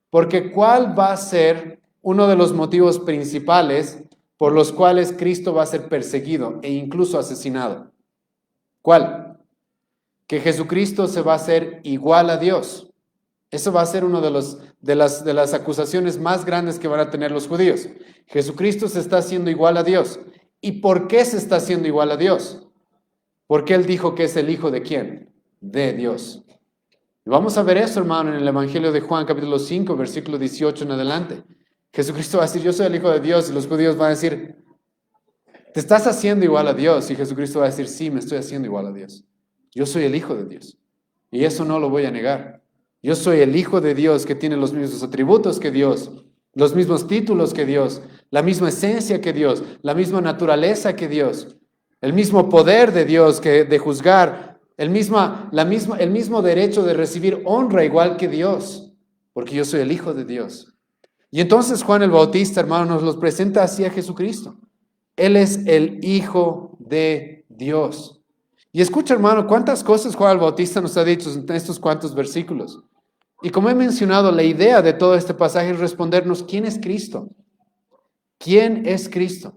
Porque ¿cuál va a ser uno de los motivos principales por los cuales Cristo va a ser perseguido e incluso asesinado? ¿Cuál? Que Jesucristo se va a hacer igual a Dios. Eso va a ser uno de las acusaciones más grandes que van a tener los judíos. Jesucristo se está haciendo igual a Dios. ¿Y por qué se está haciendo igual a Dios? Porque Él dijo que es el Hijo de ¿quién? De Dios. Y vamos a ver eso, hermano, en el Evangelio de Juan, capítulo 5, versículo 18 en adelante. Jesucristo va a decir, yo soy el Hijo de Dios, y los judíos van a decir, ¿te estás haciendo igual a Dios? Y Jesucristo va a decir, sí, me estoy haciendo igual a Dios. Yo soy el Hijo de Dios. Y eso no lo voy a negar. Yo soy el Hijo de Dios que tiene los mismos atributos que Dios, los mismos títulos que Dios, la misma esencia que Dios, la misma naturaleza que Dios, el mismo poder de Dios de juzgar, el mismo derecho de recibir honra igual que Dios, porque yo soy el Hijo de Dios. Y entonces Juan el Bautista, hermano, nos los presenta así a Jesucristo. Él es el Hijo de Dios. Y escucha, hermano, cuántas cosas Juan el Bautista nos ha dicho en estos cuantos versículos. Y como he mencionado, la idea de todo este pasaje es respondernos, ¿quién es Cristo? ¿Quién es Cristo?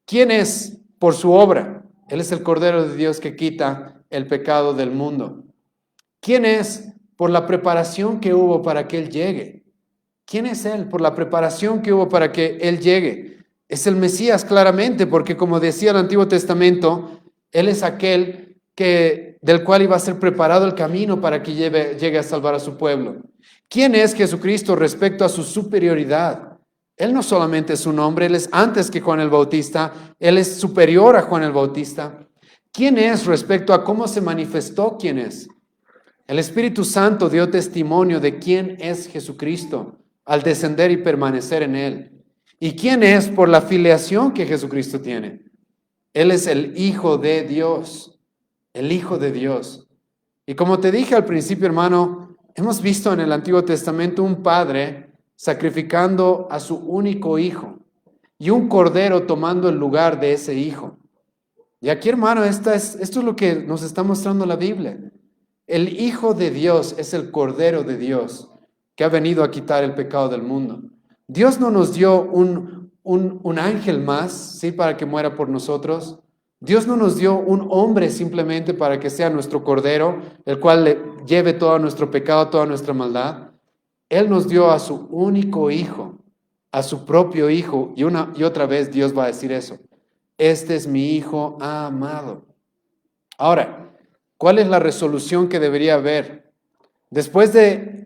¿Quién es por su obra? Él es el Cordero de Dios que quita el pecado del mundo. ¿Quién es por la preparación que hubo para que Él llegue? ¿Quién es Él por la preparación que hubo para que Él llegue? Es el Mesías claramente, porque como decía el Antiguo Testamento, Él es aquel del cual iba a ser preparado el camino para que llegue a salvar a su pueblo. ¿Quién es Jesucristo respecto a su superioridad? Él no solamente es un hombre, Él es antes que Juan el Bautista, Él es superior a Juan el Bautista. ¿Quién es respecto a cómo se manifestó? ¿Quién es? El Espíritu Santo dio testimonio de quién es Jesucristo al descender y permanecer en Él. ¿Y quién es por la filiación que Jesucristo tiene? Él es el Hijo de Dios, el Hijo de Dios. Y como te dije al principio, hermano, hemos visto en el Antiguo Testamento un padre sacrificando a su único hijo y un cordero tomando el lugar de ese hijo. Y aquí, hermano, esto es lo que nos está mostrando la Biblia. El Hijo de Dios es el Cordero de Dios que ha venido a quitar el pecado del mundo. Dios no nos dio un ángel más, ¿sí? Para que muera por nosotros. Dios no nos dio un hombre simplemente para que sea nuestro Cordero, el cual le lleve todo nuestro pecado, toda nuestra maldad. Él nos dio a su único Hijo, a su propio Hijo, y una y otra vez Dios va a decir eso. Este es mi Hijo amado. Ahora, ¿cuál es la resolución que debería haber? Después de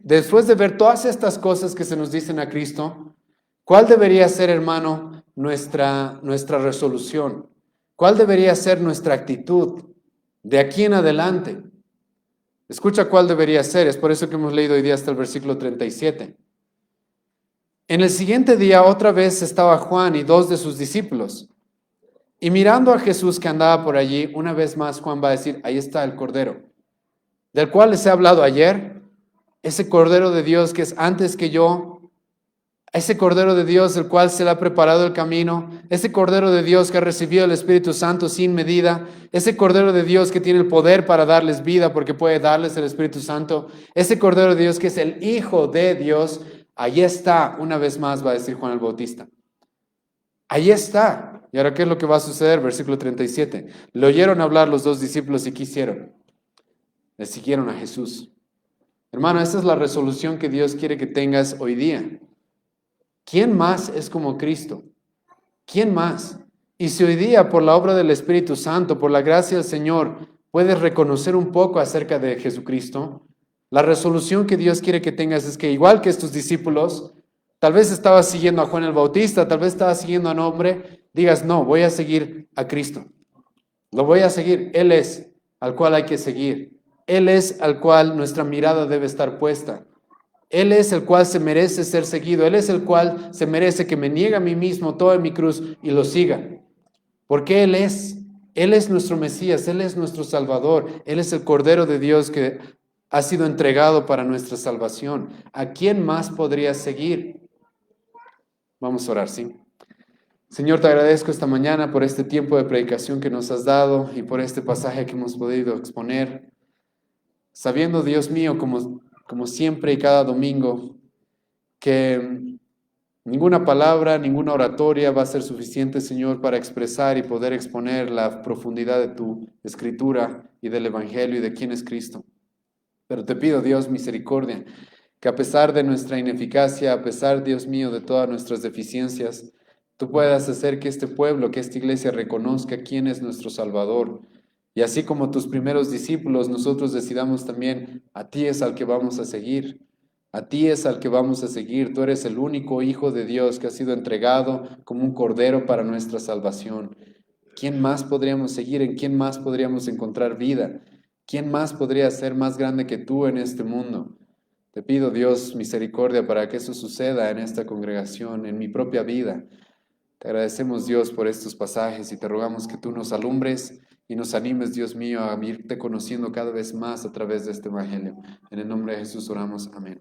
ver todas estas cosas que se nos dicen a Cristo, ¿cuál debería ser, hermano, nuestra resolución? ¿Cuál debería ser nuestra actitud de aquí en adelante? Escucha cuál debería ser, es por eso que hemos leído hoy día hasta el versículo 37. En el siguiente día otra vez estaba Juan y 2 de sus discípulos. Y mirando a Jesús que andaba por allí, una vez más Juan va a decir, ahí está el Cordero, del cual les he hablado ayer, ese Cordero de Dios que es antes que yo, ese Cordero de Dios el cual se le ha preparado el camino, ese Cordero de Dios que ha recibido el Espíritu Santo sin medida, ese Cordero de Dios que tiene el poder para darles vida porque puede darles el Espíritu Santo, ese Cordero de Dios que es el Hijo de Dios, ahí está, una vez más va a decir Juan el Bautista. Ahí está. ¿Y ahora qué es lo que va a suceder? Versículo 37. Le oyeron hablar los 2 discípulos y ¿qué hicieron? Le siguieron a Jesús. Hermano, esa es la resolución que Dios quiere que tengas hoy día. ¿Quién más es como Cristo? ¿Quién más? Y si hoy día, por la obra del Espíritu Santo, por la gracia del Señor, puedes reconocer un poco acerca de Jesucristo, la resolución que Dios quiere que tengas es que, igual que estos discípulos, tal vez estabas siguiendo a Juan el Bautista, tal vez estabas siguiendo a un hombre, digas, no, voy a seguir a Cristo. Lo voy a seguir. Él es al cual hay que seguir. Él es al cual nuestra mirada debe estar puesta. Él es el cual se merece ser seguido. Él es el cual se merece que me niegue a mí mismo, tome mi cruz y lo siga. Porque Él es nuestro Mesías, Él es nuestro Salvador, Él es el Cordero de Dios que ha sido entregado para nuestra salvación. ¿A quién más podría seguir? Vamos a orar, ¿sí? Señor, te agradezco esta mañana por este tiempo de predicación que nos has dado y por este pasaje que hemos podido exponer, sabiendo, Dios mío, como siempre y cada domingo, que ninguna palabra, ninguna oratoria va a ser suficiente, Señor, para expresar y poder exponer la profundidad de tu escritura y del Evangelio y de quién es Cristo. Pero te pido, Dios, misericordia, que a pesar de nuestra ineficacia, a pesar, Dios mío, de todas nuestras deficiencias, tú puedas hacer que este pueblo, que esta iglesia reconozca quién es nuestro Salvador. Y así como tus primeros discípulos, nosotros decidamos también, a ti es al que vamos a seguir. A ti es al que vamos a seguir. Tú eres el único Hijo de Dios que ha sido entregado como un cordero para nuestra salvación. ¿Quién más podríamos seguir? ¿En quién más podríamos encontrar vida? ¿Quién más podría ser más grande que tú en este mundo? Te pido, Dios, misericordia para que eso suceda en esta congregación, en mi propia vida. Te agradecemos, Dios, por estos pasajes y te rogamos que tú nos alumbres y nos animes, Dios mío, a irte conociendo cada vez más a través de este Evangelio. En el nombre de Jesús oramos. Amén.